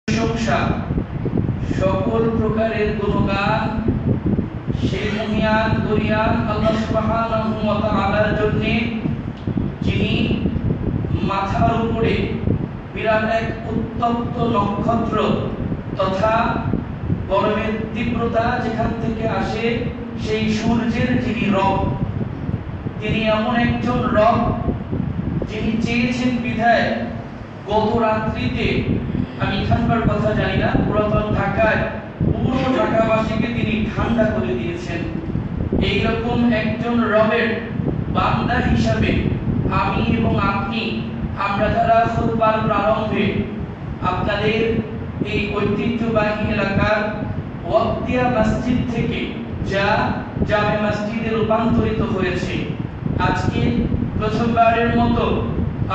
প্রশংসা, সকল প্রকারের গুণগান সেই মহিয়ান দরিয়ান আল্লাহ সুবহানাহু ওয়া তাআলার জন্য, যিনি মাথার উপরে বিরাট এক উত্তপ্ত নক্ষত্র তথা গরমের তীব্রতা যেখান থেকে আসে সেই সূর্যের যিনি রব, তিনি এমন একজন রব যিনি চেয়েছেন বিধায় গত রাত্রিতে, আমি এখানকার কথা জানি না, পুরাতন ঢাকায় পুরো ঢাকাবাসীকে তিনি ঠান্ডা করে দিয়েছেন। এইরকম একজন রবের বান্দা হিসাবে আমি এবং আপনি, আমরা যারা খুতবার প্রারম্ভে আপনাদের এই ঐতিহ্যবাহী এলাকার ওয়াক্তিয়া মসজিদ থেকে যা জামে মসজিদে রূপান্তরিত হয়েছে, আজকে প্রথমবারের মতো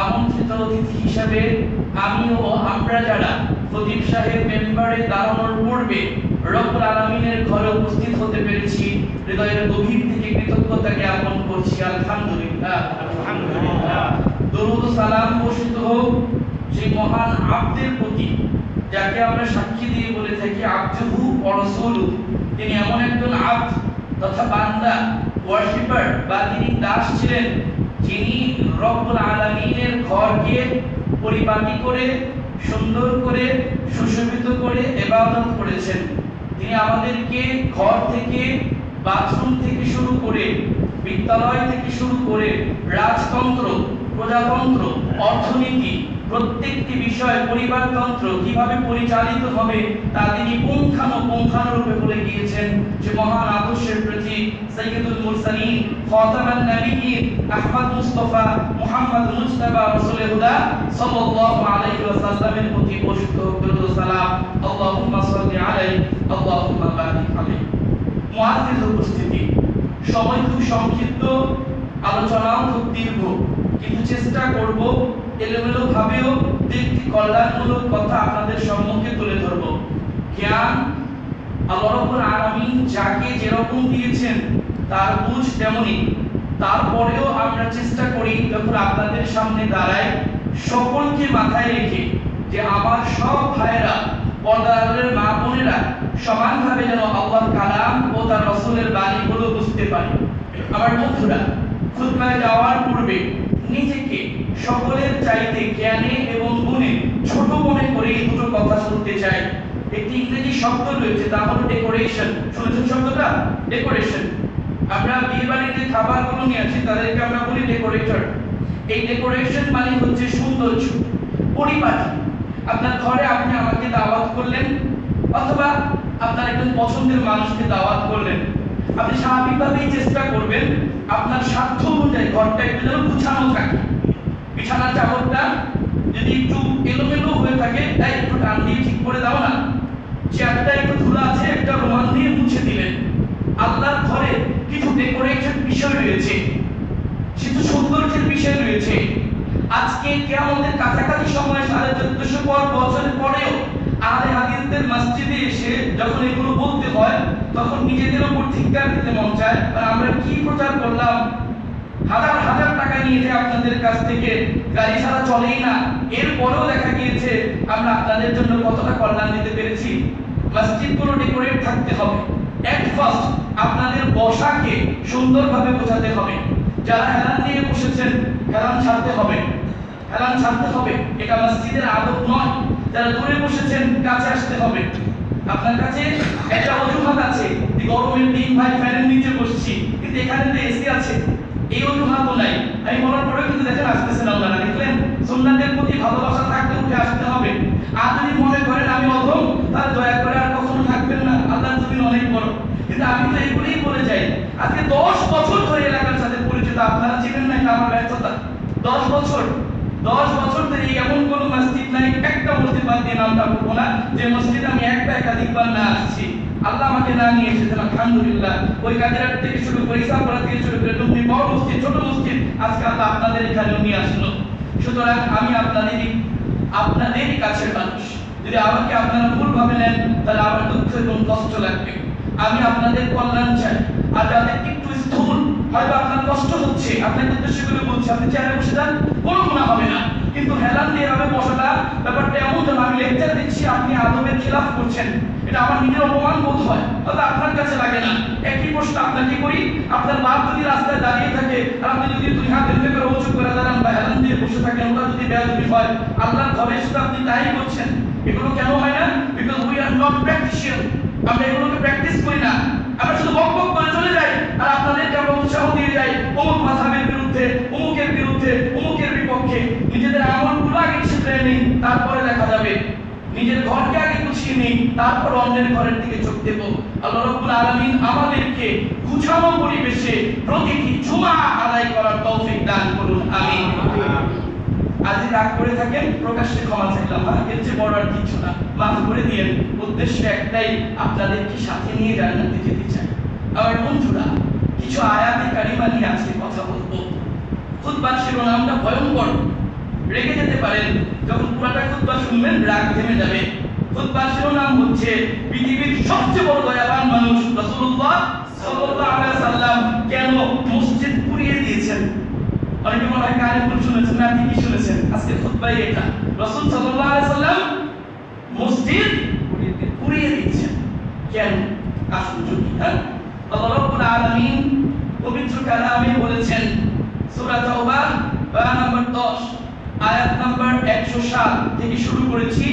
আমন্ত্রিত অতিথি হিসাবে আমি ও আমরা যারা খতিব সাহেব মেম্বারে দাঁড়ানোর পূর্বে রব্বুল আলামিনের ঘরে উপস্থিত হতে পেরেছি, হৃদয়ের গভীর থেকে কৃতজ্ঞতা জ্ঞাপন করছি। আলহামদুলিল্লাহ, আলহামদুলিল্লাহ। দরুদ ও সালাম বর্ষিত হোক সেই মহান আব্দের প্রতি, যাকে আমরা সাক্ষী দিয়ে বলে থাকি আবদুহু ওয়া রাসূলুহু। তিনি এমন একজন আব্দ তথা বান্দা, ওয়ার্শিপার বা তিনি দাস ছিলেন, যিনি রব্বুল আলামিনের ঘরকে পরিপাটি করে, সুন্দর করে, সুশোভিত করে ইবাদত করেছেন। তিনি আমাদেরকে ঘর থেকে, বাথরুম থেকে শুরু করে, বিদ্যালয় থেকে শুরু করে, রাজতন্ত্র, প্রজাতন্ত্র, অর্থনীতি, প্রত্যেকটি বিষয়, পরিবারতন্ত্র কিভাবে পরিচালিত হবে তা তিনি পুঙ্খানুপুঙ্খানুরূপে বলে গিয়েছেন। যে মহান আদর্শের প্রতি সাইয়্যিদুল মুরসালিন, খাতামান নবিয়্যিন, আহমদ মুস্তাফা মুহাম্মদ মুজতাবা রাসূলে হুদা সাল্লাল্লাহু আলাইহি ওয়াসাল্লামের প্রতি বর্ষিত দরুদ ও সালাম। আল্লাহুম্মা সাল্লি আলাইহি, আল্লাহুম্মা বারিক আলাইহি। মুআজ্জিজ উপস্থিতি, সময় খুব সংক্ষিপ্ত, আলোচনাও খুব দীর্ঘ, কিন্তু চেষ্টা করব এলোমেলো ভাবেও একটি কল্যাণমূলক কথা আপনাদের সম্মুখে তুলে ধরব। জ্ঞান আল্লাহ রাব্বুল আলামিন যাকে যেরকম দিয়েছেন তার বুঝ তেমনি, তারপরেও আমরা চেষ্টা করি যখন আপনাদের সামনে দাঁড়াই সকলকে মাথায় রেখে যে আমার সব ভাইয়েরা, পর্দার মা বোনেরা সমানভাবে যেন আল্লাহর কালাম ও তার রাসূলের বাণীগুলো বুঝতে পারে। আমার বন্ধুরা, খুতবায় যাওয়ার পূর্বে নিজেকে সকলের চাইতে জ্ঞানে এবং গুণে ছোট মনে করে এই দুটো কথা শুনতে চাই। একটি ইংরেজি শব্দ রয়েছে, তা হলো ডেকোরেশন। শুনেছেন শব্দটা? ডেকোরেশন। আমরা বিয়ে বাড়িতে খাবারগুলো নিয়ে আসি, তাদেরকে আমরা বলি ডেকোরেটর। এই ডেকোরেশন মানে হচ্ছে সৌন্দর্য, পরিপাটি। আপনার ঘরে আপনি আমাকে দাওয়াত করলেন, অথবা আপনার একজন পছন্দের মানুষকে দাওয়াত করলেন, আপনি স্বাভাবিকভাবেই চেষ্টা করবেন আপনার স্বার্থ অনুযায়ী ঘরটা একটু যেন গুছানো থাকে। বিছানার চাদরটা যদি একটু এলোমেলো হয়ে থাকে, তাই একটু টান দিয়ে ঠিক করে দাও না। চেয়ারটা একটু ধুলা আছে, একটা রুমাল দিয়ে মুছে দিলেন। আল্লাহর ঘরে কিছু ডেকোরেশন বিষয় রয়েছে, কিছু সৌন্দর্যের বিষয় রয়েছে। আজকে কিয়ামতের কাছাকাছি সময় 1450 বছরের পরেও আহলে হাদিসদের মসজিদে এসে যখন এগুলো বলতে হয়, তখন নিজেদের উপর ধিক্কার দিতে মন চায়। আমরা কি প্রচার করলাম, হাজার হাজার টাকা নিয়ে যে আপনাদের কাছ থেকে, গাড়ি ছাড়া চলেই না, এরপরেও দেখা গিয়েছে আমরা আপনাদের জন্য কতটা কল্যাণ দিতে পেরেছি। মসজিদগুলো ডেকোরেট থাকতে হবে। এট ফার্স্ট আপনাদের বসাকে সুন্দরভাবে বোঝাতে হবে। যারা হেলান দিয়ে বসেছেন, হেলান ছাড়তে হবে, হেলান ছাড়তে হবে। এটা মসজিদের আদব নয়। যারা দূরে বসেছেন, কাছে আসতে হবে। আপনার কাছে একটা অজুহাত আছে, গরমের দিন ভাই ফ্যানের নিচে বসছি, কিন্তু এখানে তো এসি আছে, এই অজুহাতও নাই। আমি বলার পরেও কিন্তু দেখেন আসতেছেন আপনারা, দেখলেন? সুন্নাতের প্রতি ভালোবাসা থাকলে উঠে আসতে হবে। আর যদি মনে করেন আমি অধম, তাহলে দয়া করে আর কখনো থাকবেন না। আল্লাহর জমিন অনেক বড়। কিন্তু আমি তো এগুলোই বলে যাই। আজকে 10 বছর ধরে এলাকার সাথে পরিচিত, আপনারা চিনেন না, এটা আমার ব্যর্থতা। 10 বছর ধরে এমন কোন মসজিদ নাই, একটা মসজিদ বাদ দিয়ে নামটা বলবো না, যে মসজিদে আমি একটা একাধিকবার না আসছি। আল্লাহ আমাকে না নিয়ে এসেছেন, আলহামদুলিল্লাহ। ওই কাজের থেকে শুরু করে, ইসামপাড়া থেকে শুরু করে, তুমি বড় মসজিদ, ছোট মসজিদ, আজকে আল্লাহ আপনাদের এখানে নিয়ে আসলো। সুতরাং আমি আপনাদেরই কাছের মানুষ। যদি আমাকে আপনারা ভুলভাবে নেন, তাহলে আমার দুঃখ এবং কষ্ট লাগবে। আমি আপনাদের কল্যাণ চাই। আর যাদের একটু স্থূল, হয়তো আপনার কষ্ট হচ্ছে, আপনাকে উদ্দেশ্য করে বলছি, আপনি চেয়ারে বসে যান, কোনো গুনাহ হবে না। কিন্তু হেলান দিয়ে এভাবে বসাটা ব্যাপারটা এমন যেন আমি লেকচার দিচ্ছি, আপনি আদবের খিলাফ করছেন, এটা আমার নিজের অপমান বোধ হয়, হয়তো আপনার কাছে লাগে না। একই প্রশ্ন আপনাকে করি, আপনার বাপ যদি রাস্তায় দাঁড়িয়ে থাকে আর আপনি যদি দুই হাত এমনি করে উঁচু করে দাঁড়ান বা হেলান দিয়ে বসে থাকেন, ওটা যদি বেয়াদবি হয়, আল্লাহর ঘরে শুধু আপনি তাই করছেন। এগুলো কেন হয় না? Because we are not practitioner. আমরা এগুলোকে প্র্যাকটিস করি না, আমরা শুধু বক বক করে চলে যাই আর আপনাদেরকে আমরা উৎসাহ দিয়ে যাই অমুক মাযহাবের বিরুদ্ধে, অমুকের বিরুদ্ধে, অমুকের বিপক্ষে। নিজেদের আমলগুলো আগে শিখে নিই, তারপরে দেখা যাবে। নিজের ঘরকে আগে গুছিয়ে নিই, তারপর অন্যের ঘরের দিকে চোখ দেব। আল্লাহ রাব্বুল আলামিন আমাদেরকে গুছানো পরিবেশে প্রতিটি জুমা আদায় করার তৌফিক দান করুন, আমিন। আজ রাগ করে থাকেন, প্রকাশ্যে ক্ষমা চাইলাম, এর চেয়ে বড় আর কিছু না, মাফ করে দিয়েন। উদ্দেশ্য একটাই, আপনাদেরকে সাথে নিয়ে জান্নাতে যেতে চাই। আমার বন্ধুরা, কিছু আয়াতে কারিমা নিয়ে আজকে কথা বলবো। খুতবার শিরোনামটা ভয়ঙ্কর, রেগে যেতে পারেন। যখন পুরাটা খুতবা শুনবেন রাগ থেমে যাবে। খুতবার শিরোনাম হচ্ছে পৃথিবীর সবচেয়ে বড় দয়াবান মানুষ রাসূলুল্লাহ সাল্লাল্লাহু আলাইহি সাল্লাম কেন মসজিদ পুড়িয়ে দিয়েছেন। অনেকে মনে হয় কানে ভুল শুনেছেন, না ঠিকই শুনেছেন। আজকে খুতবাই এটা, রাসূল সাল্লাল্লাহু আলাইহি সাল্লাম মসজিদ পুড়িয়ে দিয়েছেন কেন? আসুন যদি আল্লাহ রাব্বুল আলামিন পবিত্র কালামে বলেছেন, সূরা তাওবা আয়াত নম্বর 10 আয়াত নম্বর 107 থেকে শুরু করেছি,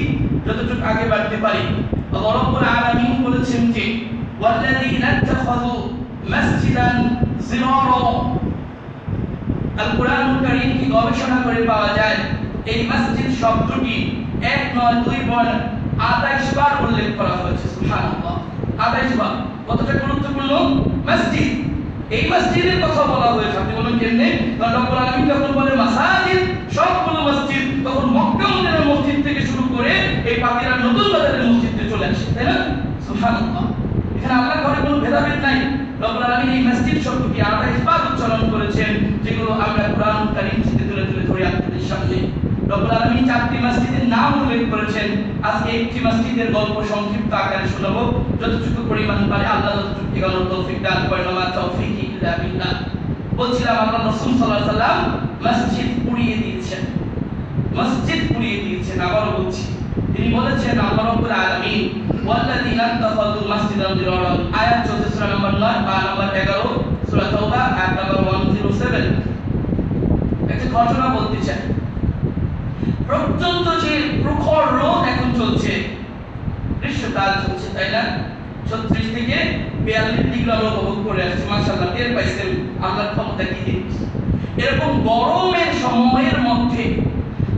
যতটুকু আগে বাড়তে পারি। আল্লাহ রাব্বুল আলামিন বলেছেন যে ওয়াল্লাযীনা ইত্তাখাযু মাসজিদান জিরারা। আল কোরআনুল কারীম কি গবেষণা করে পাওয়া যায় এই মসজিদ শব্দটি 1 নয় 2 বার 28 বার উল্লেখ করা হয়েছে। সুবহানাল্লাহ, 28 বার। কতটা গুরুত্বপূর্ণ মসজিদ, এই মসজিদের কথা বলা হয়েছে। আপনি বলেন কেমনে? কারণ রব্বুল আলামিন যখন বলে মাসাজিদ, সবগুলো মসজিদ, তখন মক্কা মদিনার মসজিদ থেকে শুরু করে এই পাতিরা নতুন বাজারের মসজিদে চলে আসে, তাই না? সুবহানাল্লাহ, এখানে আল্লাহর ঘরে কোনো ভেদাভেদ নাই। রব্বুল আলামিন এই মসজিদ শব্দটি 28 বার উচ্চারণ করেছেন, যেগুলো আমরা কোরআনুল কারীম থেকে তুলে তুলে ধরে আপনাদের সামনে। রব্বুল আলামিন 4টি মসজিদের নাম উল্লেখ করেছেন। আজকে একটি মসজিদের গল্প সংক্ষিপ্ত আকারে শোনাবো, যতটুকু পরিমাণ পারে আল্লাহ যতটুকু এগানোর তৌফিক দান করেন। ওয়া তাওফীকি ইল্লা বিল্লাহ। বলছিলাম আল্লাহ রাসূল সাল্লাল্লাহু আলাইহি সাল্লাম মসজিদ পুড়িয়ে দিয়েছেন, মসজিদ পুড়িয়ে দিয়েছেন। আবারও বলছি, তিনি বলেছেন আল্লাহ রাব্বুল আলামিন ওয়াল্লাযীনা ইত্তাখাযুল মাসজিদান জিরারা, আয়াত 14 সূরা নম্বর 9 বা নম্বর 11 সূরা তাওবা আয়াত নম্বর 107। একটা ঘটনা বলতে চাই। প্রচন্ড যে প্রখর রোদ এখন চলছে, গ্রীষ্মকাল চলছে, তাই না? 36 থেকে 42 ডিগ্রি আমরা উপভোগ করে আসছি। মাশাআল্লাহ, টের পাইছেন আল্লাহর ক্ষমতা কি জিনিস। এরকম গরমের সময়ের মধ্যে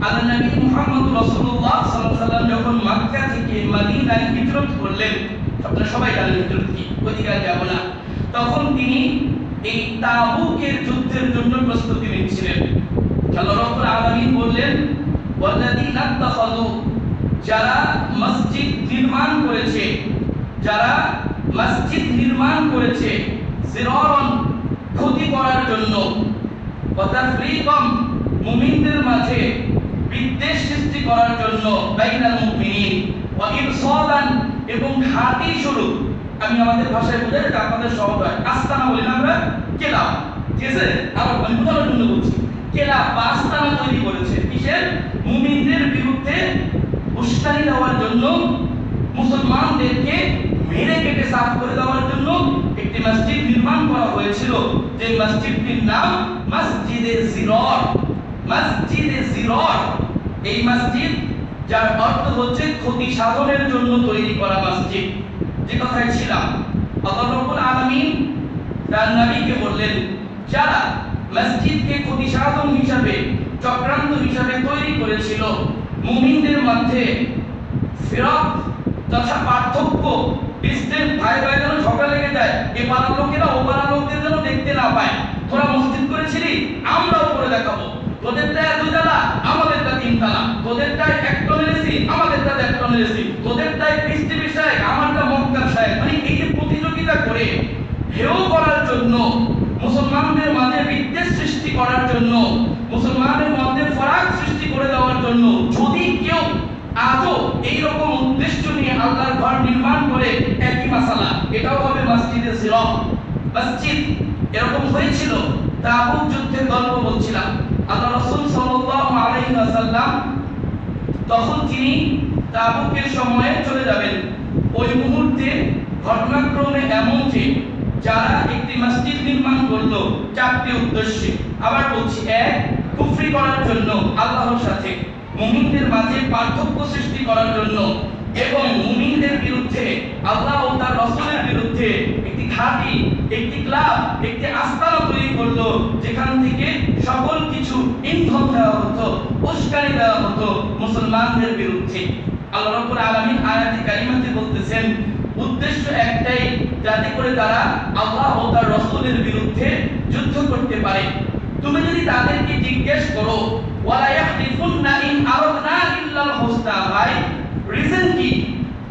আল্লাহ নবী মুহাম্মদ রাসূলুল্লাহ সাল্লাল্লাহু আলাইহি ওয়াসাল্লাম যখন মক্কা থেকে মদিনায় হিজরত করলেন, আপনারা সবাই জানেন হিজরত কি, ওদিকে যাব না। তখন তিনি এই তাবুকের যুদ্ধের জন্য প্রস্তুতি নিচ্ছিলেন। আল্লাহ রাব্বুল আলামিন বললেন ওয়াল্লাযীনা ইত্তাখাযু, যারা মসজিদ নির্মাণ করেছে, যারা মসজিদ নির্মাণ করেছে, জিরারান, ক্ষতি করার জন্য, ওয়া তাফরীকাম, মুমিনদের মাঝে বিদ্বেষ সৃষ্টি করার জন্য, বাইনাল মুমিনিন, ওয়া ইরসাদান, এবং ঘাঁটি স্বরূপ। আমি আমাদের ভাষায় বোঝাই, এটা আপনাদের সহজ হয়। আস্তানা বলি না আমরা, কেলা, ঠিক আছে? আবার বলি, বোঝানোর জন্য বলছি, কেলা বা আস্তানা তৈরি করেছে। কিসের? মুমিনদের বিরুদ্ধে উস্কানি দেওয়ার জন্য, মুসলমানদেরকে মেরে কেটে সাফ করে দেওয়ার জন্য একটি মসজিদ নির্মাণ করা হয়েছিল, যে মসজিদটির নাম মসজিদে জিরার। মসজিদে জিরার, এই মসজিদ যার অর্থ হচ্ছে ক্ষতি সাধনের জন্য তৈরি করা মসজিদ। যে কথায় ছিলাম, আল্লাহ রাব্বুল আলামিন তার নবীকে বললেন, যারা মসজিদকে ক্ষতি সাধন হিসাবে, চক্রান্ত হিসাবে তৈরি করেছিল, মুমিনদের মধ্যে ফিরাক তথা পার্থক্য, বিস্তের ভাই ভাই যেন ঝগড়া লেগে যায়, এ পাড়ার লোকেরা ও পাড়ার লোকদের যেন দেখতে না পায়। তোরা মসজিদ করেছিলি, আমরাও করে দেখাবো। তোদেরটা 2 তালা, আমাদেরটা 3 তালা। তোদেরটায় 1 টনের এসি, আমাদেরটা 1 টনের এসি। তোদেরটায় পৃথিবী সাহেব, আমারটা মক্কার সাহেব। মানে এই যে প্রতিযোগিতা করে হেয় করার জন্য, মুসলমানদের মাঝে বিদ্বেষ সৃষ্টি করার জন্য, মুসলমানদের মধ্যে ফারাক সৃষ্টি করে দেওয়ার জন্য, যদি কেউ আজও এইরকম উদ্দেশ্য নিয়ে আল্লাহর ঘর নির্মাণ করে, একই মাসালা, এটাও হবে মসজিদে জিরার। মসজিদ এরকম হয়েছিল। তাবুক যুদ্ধের গল্প বলছিলাম। আল্লাহ রাসূল সাল্লাল্লাহু আলাইহি ওয়াসাল্লাম তখন তিনি তাবুকের সময়ে চলে যাবেন। ওই মুহূর্তে ঘটনাক্রমে এমন যে যারা একটি মসজিদ নির্মাণ করলো চারটি উদ্দেশ্যে, আবার বলছি, এক, কুফরি করার জন্য আল্লাহর সাথে, মুমিনদের মাঝে পার্থক্য সৃষ্টি করার জন্য, এবং মুমিনদের বিরুদ্ধে আল্লাহ ও তার রাসূলের বিরুদ্ধে একটি ঘাঁটি, একটি ক্লাব, একটি আস্তানা তৈরি করলো যেখান থেকে সকল কিছু ইন্ধন দেওয়া হতো, উস্কানি দেওয়া হতো মুসলমানদের বিরুদ্ধে। আল্লাহ রাব্বুল আলামিন আয়াতে কারিমাতে বলতেছেন উদ্দেশ্য একটাই, যাতে করে তারা আল্লাহ ও তার রাসূলের বিরুদ্ধে যুদ্ধ করতে পারে। তুমি যদি তাদেরকে জিজ্ঞেস করো ওয়ালা ইয়াহলিফুন্না ইন আরাদনা ইল্লাল হুসনা, ভাই রিজন কি,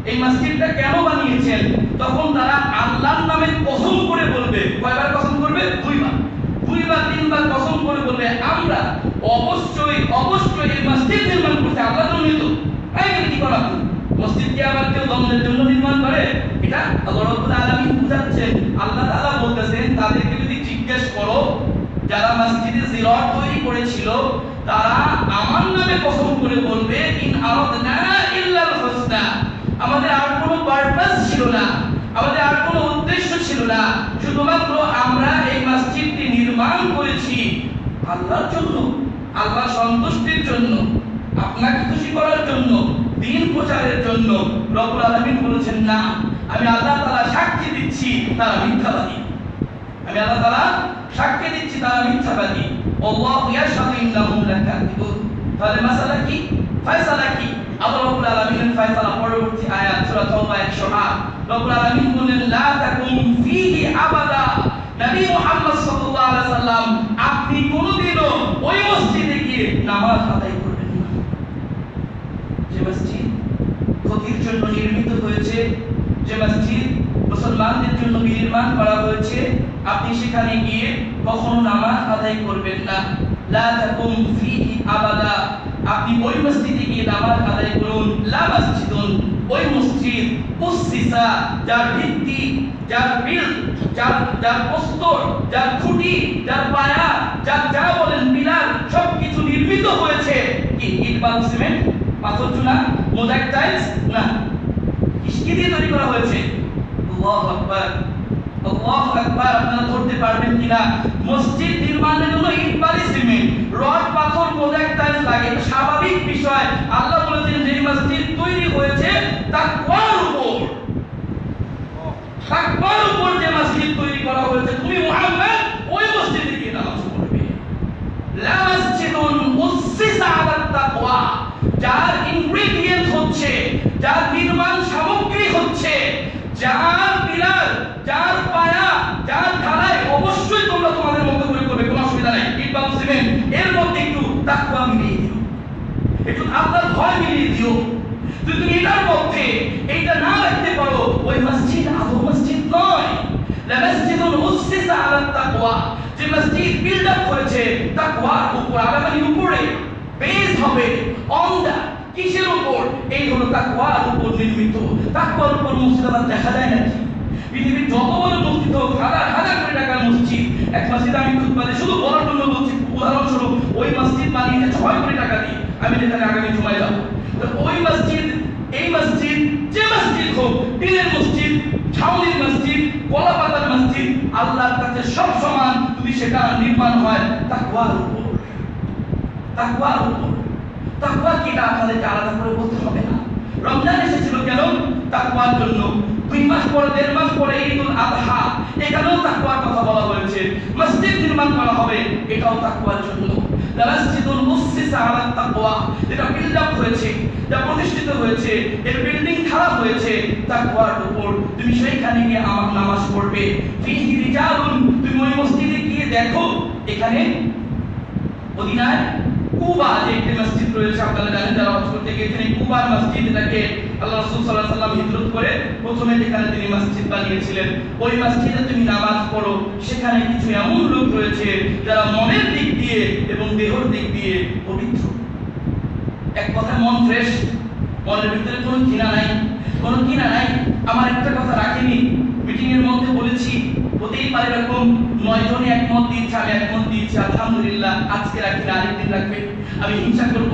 এই মসজিদটা কেন বানিয়েছেন, তখন তারা আল্লাহর নামে কসম করে বলবে। কয়বার কসম করবে? দুইবার তিনবার কসম করে বলবে আমরা অবশ্যই এই মসজিদ নির্মাণ করতে আল্লাহর জন্যই তো। এই কি করা, মসজিদ কি আবার কেউ দমনের জন্য নির্মাণ করে? এটা আল্লাহ রাব্বুল আলামিন বুঝাচ্ছেন। আল্লাহ তাআলা বলতেছেন তাদেরকে যদি জিজ্ঞেস করো যারা মসজিদে জিরাত তৈরি করেছিল তারা আমার নামে কসম করে বলবে ইন আরাদনা ইল্লাল হুসনা, আমাদের আর কোনো পারপাস ছিল না, আমাদের আর কোনো উদ্দেশ্য ছিল না, শুধুমাত্র আমরা এই মসজিদটি নির্মাণ করেছি আল্লাহর জন্য, আল্লাহ সন্তুষ্টির জন্য, আপনাকে খুশি করার জন্য, দ্বীন প্রচারের জন্য। রব্বুল আলামিন বলেছেন না, আমি আল্লাহ তাআলা সাক্ষী দিচ্ছি তারা মিথ্যাবাদী, আমি আল্লাহ তাআলা সাক্ষী দিচ্ছি তারা মিথ্যাবাদী। আল্লাহু ইয়াশহাদু ইন্নাহুম লাকাযিবুন। তাহলে মাসালা কি, ফয়সালা কি? আল্লাহ রাব্বুল আলামিনের ফয়সালা পরবর্তী আয়াত সূরা তাওবা 108। রব্বুল আলামিন বলেন লা তাকুম ফীহি আবাদা, নবী মুহাম্মদ সাল্লাল্লাহু আলাইহি ওয়াসাল্লাম আপনি কোনদিনও ওই মসজিদে গিয়ে নামাজ আদায় করবেন না। যে মসজিদ ক্ষতির জন্য নির্মিত হয়েছে, যে মসজিদ মুসলমানদের জন্য নির্মাণ করা হয়েছে, আপনি সেখানে গিয়ে কখনো নামাজ আদায় করবেন না। লা তাকুম ফীহি আবাদা, আপনি ওই মসজিদে গিয়ে নামাজ আদায় করুন। লা মসজিদুন, ওই মসজিদ উসসিসা, যার ভিত্তি, যার বিল, যার প্রস্তর, যার খুঁটি, যার পায়া, যার যা বলেন পিলার সবকিছু নির্মিত হয়েছে কি ইট, বালু, সিমেন্ট, পাথর, চুনা, মোজাইক টাইলস না, কি দিয়ে তৈরি করা হয়েছে? আল্লাহু আকবার, আল্লাহু আকবার। আপনারা ধরতে পারবেন কিনা? মসজিদ নির্মাণের জন্য ইট, বালি, সিমেন্ট, রড, পাথর, মোজাইক টাইলস লাগে, এটা স্বাভাবিক বিষয়। আল্লাহ বলেছেন যে মসজিদ তৈরি হয়েছে তাকওয়ার উপর, তাকওয়ার উপর যে মসজিদ তৈরি করা হয়েছে, তুমি মুহাম্মদ ওই মসজিদে গিয়ে নামাজ পড়বে। লা মসজিদুন উসসিসা আলাত তাকওয়া, যার ইনগ্রেডিয়েন্ট হচ্ছে, যার নির্মাণ সামগ্রী হচ্ছে, যার পিলার, যার পায়া, যার ঢালাই অবশ্যই তোমরা তোমাদের মতো করে করবে, কোনো অসুবিধা নাই। ইট, বালু, সিমেন্ট, এর মধ্যে একটু তাকওয়া মিলিয়ে দিও, একটু আল্লাহর ভয় মিলিয়ে দিও। যদি তুমি এটার মধ্যে এইটা না রাখতে পারো, ওই মসজিদ আদৌ মসজিদ নয়। লা মসজিদুন উসসিসা আলাত তাকওয়া, যে মসজিদ বিল্ড আপ হয়েছে তাকওয়ার উপর, আলামানি উপরে, বেস হবে অন দা, কিসের উপর? এই হলো তাকওয়ার উপর নির্মিত। তাকওয়ার উপর মসজিদ আবার দেখা যায় নাকি? পৃথিবীর যত বড় মসজিদ হোক, হাজার হাজার কোটি টাকার মসজিদ, এক মসজিদ আমি খুতবাতে শুধু বলার জন্য বলছি, উদাহরণস্বরূপ ওই মসজিদ বানিয়েছে 6 কোটি টাকা দিয়ে, আমি যেখানে আগামী জুমায় যাব, তো ওই মসজিদ, এই মসজিদ, যে মসজিদ হোক, টিনের মসজিদ, ছাউনির মসজিদ, কলা পাতার মসজিদ, আল্লাহর কাছে সব সমান যদি সেটা নির্মাণ হয় তাকওয়ার উপর। তাকওয়ার উপর, তাকওয়া কি এটা আপনাদেরকে আলাদা করে বলতে হবে না। রমজান এসেছিল কেন? তাকওয়ার জন্য। 2 মাস পরে, 1.5 মাস পরে ঈদুল আযহা, এখানেও তাকওয়ার কথা বলা হয়েছে। মসজিদ নির্মাণ করা হবে, এটাও তাকওয়ার জন্য। মসজিদুল উসসিসা আলাত তাকওয়া, যেটা বিল্ড আপ হয়েছে, যা প্রতিষ্ঠিত হয়েছে, এর বিল্ডিং খারাপ হয়েছে তাকওয়ার উপর, তুমি সেইখানে গিয়ে আমার নামাজ পড়বে। ফিহি রিজালুন, তুমি ওই মসজিদে গিয়ে দেখো, এখানে মদিনায় কুবা যে একটি মসজিদ রয়েছে, আপনারা জানেন যারা হজ করতে গিয়েছেন, এই কুবার মসজিদ, এটাকে আল্লাহ রাসূল সাল্লাল্লাহু আলাইহি ওয়াসাল্লাম হিজরত করে প্রথমে যেখানে তিনি মসজিদ বানিয়েছিলেন, ওই মসজিদে তুমি নামাজ পড়ো। সেখানে কিছু এমন লোক রয়েছে যারা মনের দিক দিয়ে এবং দেহের দিক দিয়ে পবিত্র। এক কথা, মন ফ্রেশ, মনের ভিতরে কোনো ঘৃণা নাই, কোনো ঘৃণা নাই। আমার একটা কথা রাখিনি, মিটিং এর মধ্যে বলেছি, হতেই পারে এরকম 9 জনে একমত দিয়েছে, আমি একমত দিয়েছি, আলহামদুলিল্লাহ, আজকে রাখি না আরেকদিন রাখবে, আমি হিংসা করব,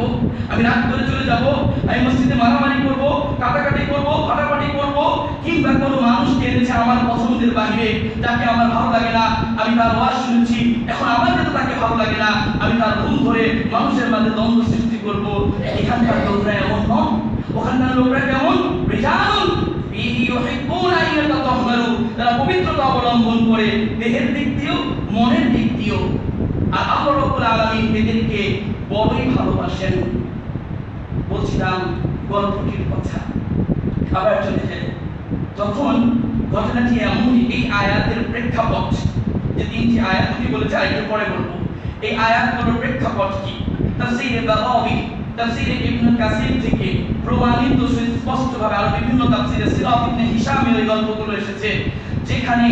আমি রাগ করে চলে যাব, আমি মসজিদে মারামারি করব, কাটাকাটি করব, ফাটাফাটি করব, কিংবা কোনো মানুষকে এনেছে আমার পছন্দের বাইরে, যাকে আমার ভালো লাগে না, আমি তার ওয়াজ শুনেছি, এখন আমার কাছে তাকে ভালো লাগে না, আমি তার ভুল ধরে মানুষের মাঝে দ্বন্দ্ব সৃষ্টি করব। এখানকার লোকরা এমন নন, ওখানকার লোকরা কেমন? রিজালুন ফিহি ইউহিব্বুনা আন ইয়াতাতাহহারু, তারা পবিত্রতা অবলম্বন করে দেহের দিক দিয়েও মনের দিক দিয়েও। আর আল্লাহ রাব্বুল আলামিন এদেরকে বড়ই ভালোবাসেন। বলছিলাম গল্পটির কথা, আবার চলে যাই। যখন ঘটনাটি এমন, এই আয়াতের প্রেক্ষাপট, যে 3টি আয়াত দুটি বলেছে, আরেকটু পরে বলবো, এই আয়াতগুলোর প্রেক্ষাপট কি? তাফসীরে বাগাবী, তাফসীরে ইবনে কাসির থেকে প্রমাণিত সুস্পষ্টভাবে, আরো বিভিন্ন তাফসীরে সিরাত ইবনে হিশামের এই গল্পগুলো এসেছে, যেখানে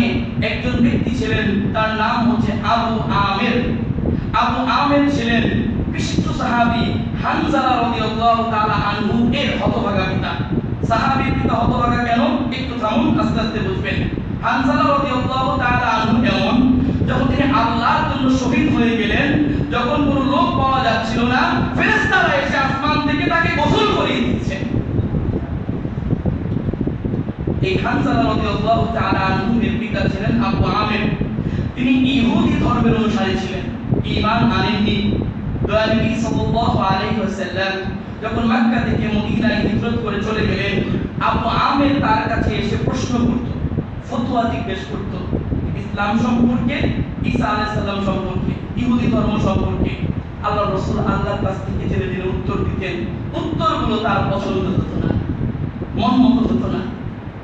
একজন ব্যক্তি ছিলেন, তার নাম হচ্ছে আবু আমির। আবু আমির ছিলেন বিশিষ্ট সাহাবী হানজালা রাদিয়াল্লাহু তাআলা আনহু এর হতভাগা পিতা। সাহাবীর পিতা হতভাগা কেন? একটু থামুন, আস্তে আস্তে বুঝবেন। হানজালা রাদিয়াল্লাহু তাআলা আনহু এমন, যখন তিনি আল্লাহর জন্য শহীদ হয়ে গেলেন, যখন কোনো লোক পাওয়া যাচ্ছিল না, ফেরেশতারা এসে আসমান থেকে তাকে গোসল করিয়ে দিয়েছে। এই হানজালা রাদিয়াল্লাহু তাআলা আনহু এর পিতা ছিলেন আবু আমির। তিনি ইহুদি ধর্মের অনুসারী ছিলেন, ঈমান আনেননি। দয়াল নবী সাল্লাল্লাহু আলাইহি ওয়াসাল্লাম যখন মক্কা থেকে মদিনায় হিজরত করে চলে গেলেন, আবু আমির তার কাছে এসে প্রশ্ন করত, ফতোয়া জিজ্ঞেস করত, ইসলাম সম্পর্কে, ঈসা আলাইহিস সালাম সম্পর্কে, ইহুদি ধর্ম সম্পর্কে। আল্লাহর রাসূল আল্লাহর কাছ থেকে জেনে জেনে উত্তর দিতেন। উত্তরগুলো তার পছন্দ হতো না, মন মতো হতো না,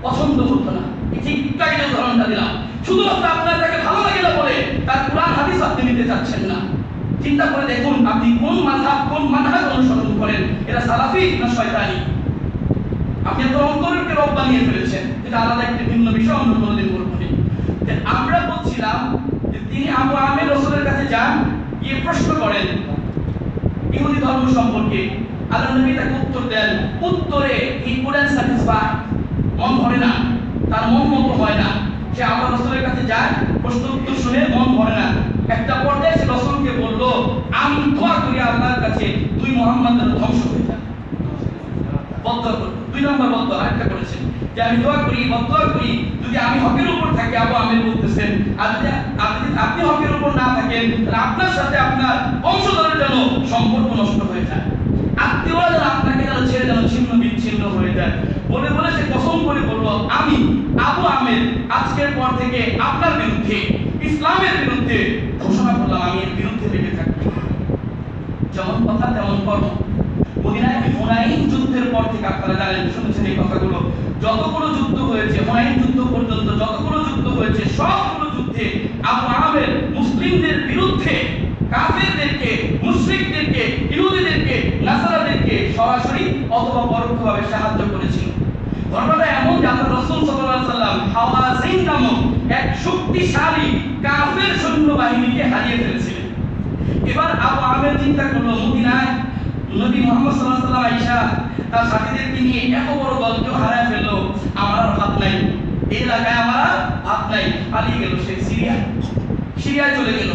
পছন্দ হতো না। ঠিক তাই উদাহরণটা দিলাম, শুধুমাত্র আপনার তাকে ভালো লাগে না বলে তার কোরআন হাদিস আপনি নিতে চাচ্ছেন না। চিন্তা করে দেখুন, আপনি কোন মাযহাব, কোন মানহাজ অনুসরণ করেন, এরা সালাফি না শয়তানি? আপনি আপনার অন্তরকে রব বানিয়ে ফেলেছেন, এটা আলাদা একটা ভিন্ন বিষয়, অন্য কোনোদিন বলবো না। আমরা বলছিলাম যে তিনি আবু আমির রাসূলের কাছে যান, গিয়ে প্রশ্ন করেন ইহুদি ধর্ম সম্পর্কে। আল্লাহ নবী তাকে উত্তর দেন। উত্তরে হি কুডন্ট স্যাটিসফাই, মন ভরে না, তার মন মতো হয় না। সে আল্লাহ রাসূলের কাছে যায়, প্রশ্ন উত্তর শুনে মন ভরে না। একটা পর্যায়ে সে রাসূলকে বলল, আমি দোয়া করি আল্লাহর কাছে তুই মুহাম্মদের ধ্বংস হয়ে যা। বদদোয়া করল, 2 নম্বর বদদোয়া আরেকটা করেছেন, যে আমি দোয়া করি, বদদোয়া করি, যদি আমি হকের উপর থাকি, আবু আমির বলতেছেন, আর যদি আপনি হকের উপর না থাকেন, তাহলে আপনার সাথে আপনার বংশধরের জন্য সম্পর্ক নষ্ট হয়ে যায়, আত্মীয়রা যেন আপনাকে যেন ছেড়ে যেন ছিন্ন বিচ্ছিন্ন হয়ে যায়। বলে বলে সে কসম করে বলল, আমি আবু আমির আজকের পর থেকে আপনার বিরুদ্ধে, ইসলামের বিরুদ্ধে ঘোষণা করলাম, আমি এর বিরুদ্ধে লেগে থাকব। যেমন কথা তেমন কর্ম। মদিনায় হুনাইন যুদ্ধের পর থেকে, আপনারা জানেন, শুনেছেন এই কথাগুলো, যতগুলো যুদ্ধ হয়েছে, হুনাইন যুদ্ধ পর্যন্ত যতগুলো যুদ্ধ হয়েছে, সবগুলো যুদ্ধে আবু আমির মুসলিমদের বিরুদ্ধে কাফেরদেরকে, মুশরিকদেরকে, ইহুদিদেরকে, নাসারাদেরকে সরাসরি অথবা পরোক্ষভাবে সাহায্য করেছিল। ঘটনাটা এমন যে আল্লাহর রাসূল সাল্লাল্লাহু আলাইহি সাল্লাম হাওয়াযিন নামক এক শক্তিশালী কাফের সৈন্যবাহিনীকে হারিয়ে ফেলেছিলেন। এবার আবু আমির চিন্তা করলো, মদিনায় নবী মুহাম্মদ সাল্লাল্লাহু আলাইহি সাল্লাম আয়েশা তার সাথীদেরকে নিয়ে এত বড় দলকেও হারায় ফেললো, আমার আর ভাত নাই, এই এলাকায় আমার আর ভাত নাই। পালিয়ে গেল সে সিরিয়ায় চলে গেল।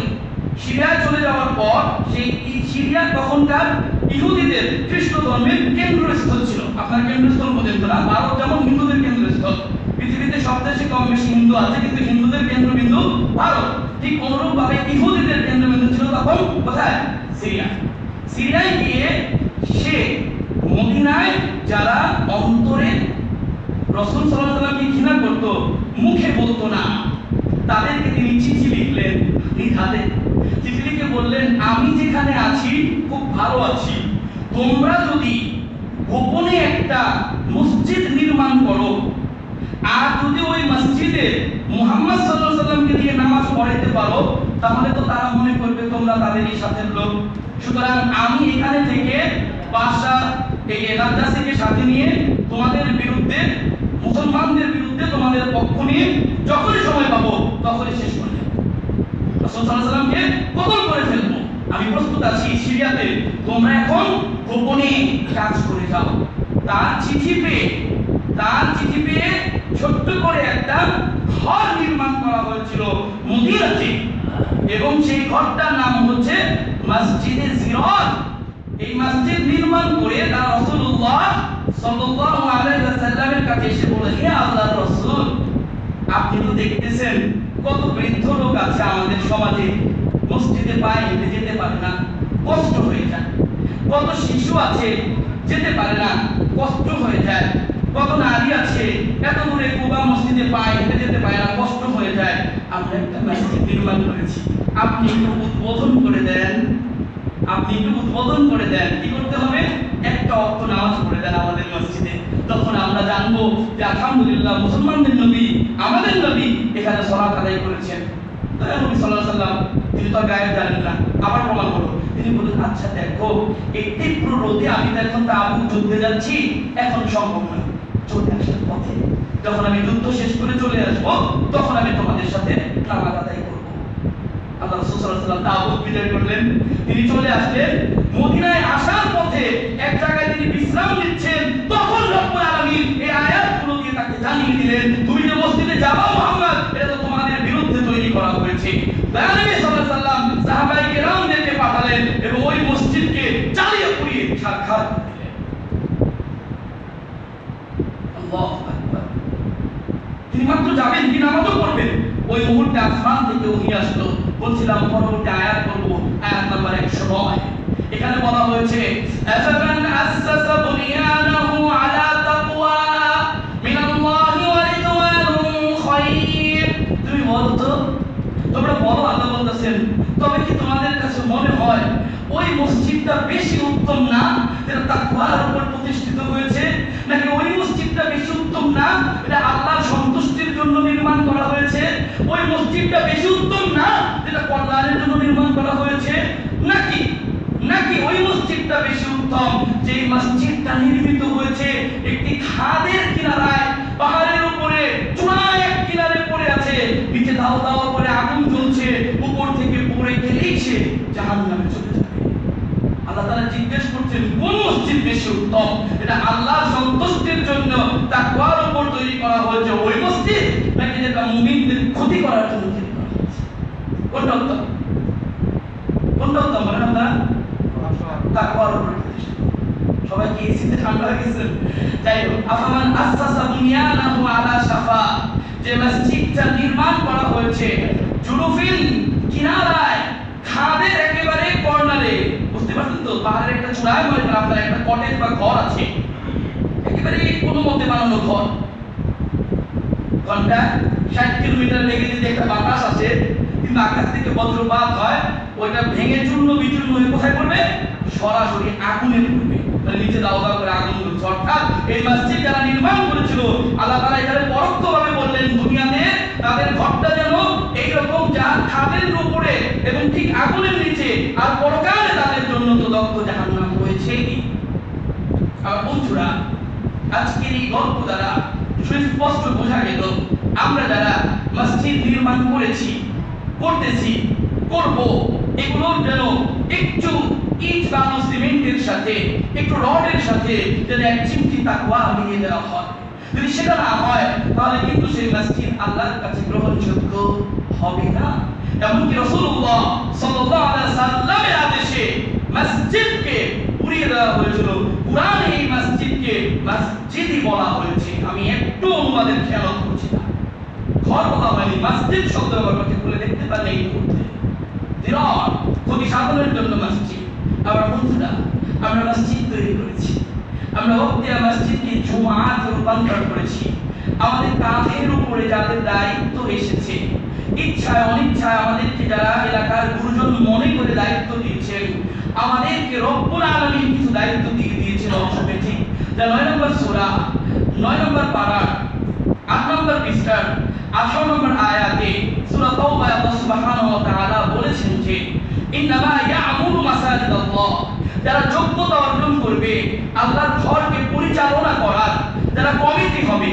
সিরিয়ায় চলে যাওয়ার পর সেই সিরিয়া তখনকার ইহুদিদের খ্রিস্ট ধর্মের কেন্দ্রস্থল ছিল। আপনার কেন্দ্রস্থল পর্যন্ত না, ভারত যেমন হিন্দুদের কেন্দ্রস্থল, পৃথিবীতে সব দেশে কম বেশি হিন্দু আছে, কিন্তু হিন্দুদের কেন্দ্রবিন্দু ভারত। ঠিক অনুরূপ ভাবে ইহুদিদের কেন্দ্রবিন্দু ছিল তখন কোথায়? সিরিয়া। সিরিয়ায় গিয়ে সে মদিনায় যারা অন্তরে রাসূল সাল্লাল্লাহু আলাইহি ওয়াসাল্লামকে ঘৃণা করত, মুখে বলতো না, তাদেরকে তিনি চিঠি লিখলেন নিজ হাতে। চিঠি লিখে বললেন, আমি যেখানে আছি খুব ভালো আছি, তোমরা যদি গোপনে একটা মসজিদ নির্মাণ করো, আর যদি ওই মসজিদে মুহাম্মদ সাল্লাল্লাহু আলাইহি ওয়াসাল্লামকে দিয়ে নামাজ পড়াইতে পারো, তাহলে তো তারা মনে করবে তোমরা তাদেরই সাথের লোক। সুতরাং আমি এখানে থেকে বাদশা এই রাজ্জাসীকে সাথে নিয়ে তোমাদের বিরুদ্ধে, মুসলমানদের বিরুদ্ধে তোমাদের পক্ষ নিয়ে যখনই সময় পাবো তখনই শেষ করে দেব। রাসূল সাল্লাল্লাহু আলাইহি ওয়াসাল্লামকে কতল করে ফেলবো, আমি প্রস্তুত আছি সিরিয়াতে, তোমরা এখন গোপনে কাজ করে যাও। তার চিঠি পেয়ে ছোট্ট করে একটা ঘর নির্মাণ করা হয়েছিল মদিনাতে, এবং সেই ঘরটার নাম হচ্ছে মসজিদে জিরার। এই মসজিদ নির্মাণ করে তারা রাসূলুল্লাহ সাল্লাল্লাহু আলাইহি ওয়াসাল্লামের কাছে এসে বলে, হে আল্লাহর রাসূল, আপনি তো দেখতেছেন কত বৃদ্ধ লোক আছে আমাদের সমাজে, মসজিদে পায়ে হেঁটে যেতে পারে না, কষ্ট হয়ে যায়। কত শিশু আছে যেতে পারে না, কষ্ট হয়ে যায়। কত নারী আছে এত দূরে কুবা মসজিদে পায়ে হেঁটে যেতে পারে না, কষ্ট হয়ে যায়। আমরা একটা মসজিদ নির্মাণ করেছি, আপনি একটু উদ্বোধন করে দেন, আপনি একটু উদ্বোধন করে দেন। কি করতে হবে? একটা ওয়াক্ত নামাজ পড়ে দেন আমাদের মসজিদে। তখন আমরা জানবো যে আলহামদুলিল্লাহ মুসলমানদের নবী, আমাদের নবী এখানে সালাত আদায় করেছেন। নবী সাল্লাল্লাহু আলাইহি ওয়াসাল্লাম তিনি তো গায়েব জানেন না, আবার প্রমাণ করো। তিনি বলেন, আচ্ছা দেখো, এই তীব্র রোদে আমি তো এখন তাবুক যুদ্ধে যাচ্ছি, এখন সম্ভব না, চলে আসার পথে যখন আমি যুদ্ধ শেষ করে চলে আসবো তখন আমি তোমাদের সাথে নামাজ আদায় করব। আল্লাহ রাসূল সাল্লাল্লাহু আলাইহি ওয়াসাল্লাম তাবুক বিজয় করলেন, তিনি চলে আসলেন। মদিনায় আসার পথে এক জায়গায় তিনি বিশ্রাম নিচ্ছেন, তখন রব্বুল আলামিন এই আয়াতগুলো দিয়ে তাকে জানিয়ে দিলেন, তুমি যে মসজিদে যাবা মুহাম্মদ, এটা তো তোমাদের বিরুদ্ধে তৈরি করা হয়েছে। নবী সাল্লাল্লাহু আলাইহি ওয়াসাল্লাম সাহাবায়ে কেরামদেরকে পাঠালেন এবং ওই মসজিদকে জ্বালিয়ে পুড়িয়ে ছারখার করে দিলেন। আল্লাহু আকবার। তিনি মাত্র যাবেন, কি নামাজও পড়বেন, ওই মুহূর্তে আসমান থেকে ওহী আসলো। বলছিলাম পরবর্তী আয়াত পড়ব, আয়াত নাম্বার 109। এখানে বলা হয়েছে, আফামান আসসাসা বুনিয়ানাহু আলা তাকওয়া মিনাল্লাহি ওয়া রিদওয়ানুন খায়র। তুমি বলো তো, তোমরা বলো, আল্লাহ বলতেছেন, তবে কি তোমাদের কাছে মনে হয় ওই মসজিদটা বেশি উত্তম না যেটা তাকওয়ার উপর প্রতিষ্ঠিত হয়েছে, নাকি ওই মসজিদটা বেশি উত্তম না এটা আল্লাহর সন্তুষ্টির জন্য নির্মাণ করা হয়েছে? ওই মসজিদটা বেশি উত্তম না যেটা কল্যাণের জন্য নির্মাণ করা হয়েছে? নাকি নাকি ওই মসজিদটা বেশি উত্তম যে মসজিদটা নির্মিত হয়েছে একটি খাদের কিনারায়, পাহাড়ের উপরে চূড়ায় এক কিনারে পড়ে আছে, নিচে দাও দাও করে আগুন জ্বলছে, উপর থেকে পড়ে গেলেই সে জাহান্নামে চলে যাবে। আল্লাহ তাআলা জিজ্ঞেস করছেন, কোন মসজিদ বেশি উত্তম? এটা আল্লাহর সন্তুষ্টির জন্য তাকওয়ার উপর তৈরি করা হয়েছে ওই মসজিদ, নাকি যেটা মুমিনদের ক্ষতি করার জন্য তৈরি করা হয়েছে? কোনটা উত্তম? কোনটা উত্তম বলেন আপনারা? তাকওয়ার উপর প্রতিষ্ঠিত। সবাই কি এসিতে ঠান্ডা হয়ে গেছে? যাই হোক, আফামান আসসাসা বুনিয়ানাহু আলা শাফা, যে মসজিদটা নির্মাণ করা হয়েছে জুরুফিন কিনারায়, খাদের একেবারে কর্নারে, বুঝতে পারছেন তো, পাহাড়ের একটা চূড়ায় মনে করেন আপনার একটা কটেজ বা ঘর আছে, একেবারে কোনো মতে বানানো ঘর, ঘন্টা 60 কিলোমিটার বেগে যদি একটা বাতাস আসে, কিন্তু আকাশ থেকে বজ্রপাত হয়, ওইটা ভেঙে চূর্ণ বিচূর্ণ হয়ে কোথায় পড়বে? সরাসরি আগুনে পড়বে। তাহলে নিচে দাও দাও করে আগুন জ্বলছে। অর্থাৎ এই মসজিদ যারা নির্মাণ করেছিল, আল্লাহ তাআলা এখানে পরোক্ষভাবে বললেন, দুনিয়াতে তাদের ঘরটা যেন এইরকম যার খাদের উপরে এবং ঠিক আগুনের নিচে, আর পরকালে তাদের জন্য তো দগ্ধ জাহান্নাম রয়েছেই। আমার বন্ধুরা, আজকের এই গল্প দ্বারা সুস্পষ্ট বোঝা গেল, আমরা যারা মসজিদ নির্মাণ করেছি, করতেছি, করব, এগুলোর যেন একটু ইট বালু সিমেন্টের সাথে, একটু রডের সাথে যেন এক চিমটি তাকওয়া মিলিয়ে দেওয়া হয়। যদি সেটা না হয় তাহলে কিন্তু সেই মসজিদ আল্লাহর কাছে গ্রহণযোগ্য হবে না। এমনকি রাসূলুল্লাহ সাল্লাল্লাহু আলাইহি সাল্লামের আদেশে মসজিদকে পুড়িয়ে দেওয়া হয়েছিল। কুরআনে এই মসজিদকে মসজিদই বলা হয়েছে। আমি একটু অনুবাদের খেয়াল করছি না, ঘর বলা হয়নি, মসজিদ শব্দ ব্যবহার করতে, খুলে দেখতে পারলে এই মুহূর্তে জিরার, ক্ষতি সাধনের জন্য মসজিদ। আমার বন্ধুরা, আমরা মসজিদ তৈরি করেছি, আমরা ওয়াক্তিয়া মসজিদকে জুমাতে রূপান্তর করেছি। আমাদের কাঁধের উপরে যাদের দায়িত্ব এসেছে, ইচ্ছায় অনিচ্ছায় আমাদেরকে যারা এলাকার গুরুজন মনে করে দায়িত্ব দিয়েছেন, আমাদেরকে রব্বুল আলামিন কিছু দায়িত্ব দিয়ে দিয়েছেন অটোমেটিক। যা 9 নম্বর সূরা, 9 নম্বর পারা, 8 নম্বর পৃষ্ঠা, 18 নম্বর আয়াতে সূরা তাওবায় আল্লাহ সুবহানাহু ওয়া তাআলা বলেছেন যে ইন্নামা ইয়া'মুরু মাসাজিদাল্লাহ, যারা যোগ্যতা অর্জন করবে আল্লাহর ঘরকে পরিচালনা করার, যারা কমিটি হবে,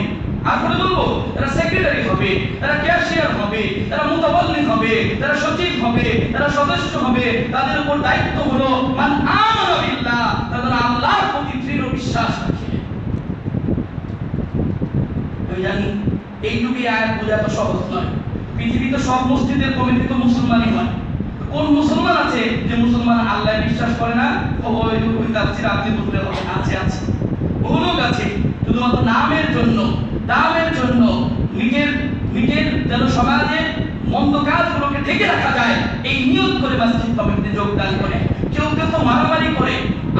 আর বলে বলবো যারা সেক্রেটারি হবে, যারা ক্যাশিয়ার হবে, যারা মুতাওয়াল্লি হবে, যারা সচিব হবে, যারা সদস্য হবে, তাদের উপর দায়িত্ব হলো মান আমানা বিল্লাহ, তারা আল্লাহর প্রতি দৃঢ় বিশ্বাস রাখে। আমি জানি এইটুকু আয়াত বোঝা তো সহজ নয়। পৃথিবীতে সব মসজিদের কমিটি তো মুসলমানই হয়। কোন মুসলমান আছে যে মুসলমান আল্লাহ বিশ্বাস করে না? ওই তাফসীর আপনি বলতে হবে আছে আছে, বহু লোক আছে শুধুমাত্র নামের জন্য, দামের জন্য, নিজের নিজের যেন সমাজে মন্দ কাজগুলোকে ঢেকে রাখা যায় এই নিয়ত করে মসজিদ কমিটিতে যোগদান করে। কেউ কেউ তো মারামারি করে,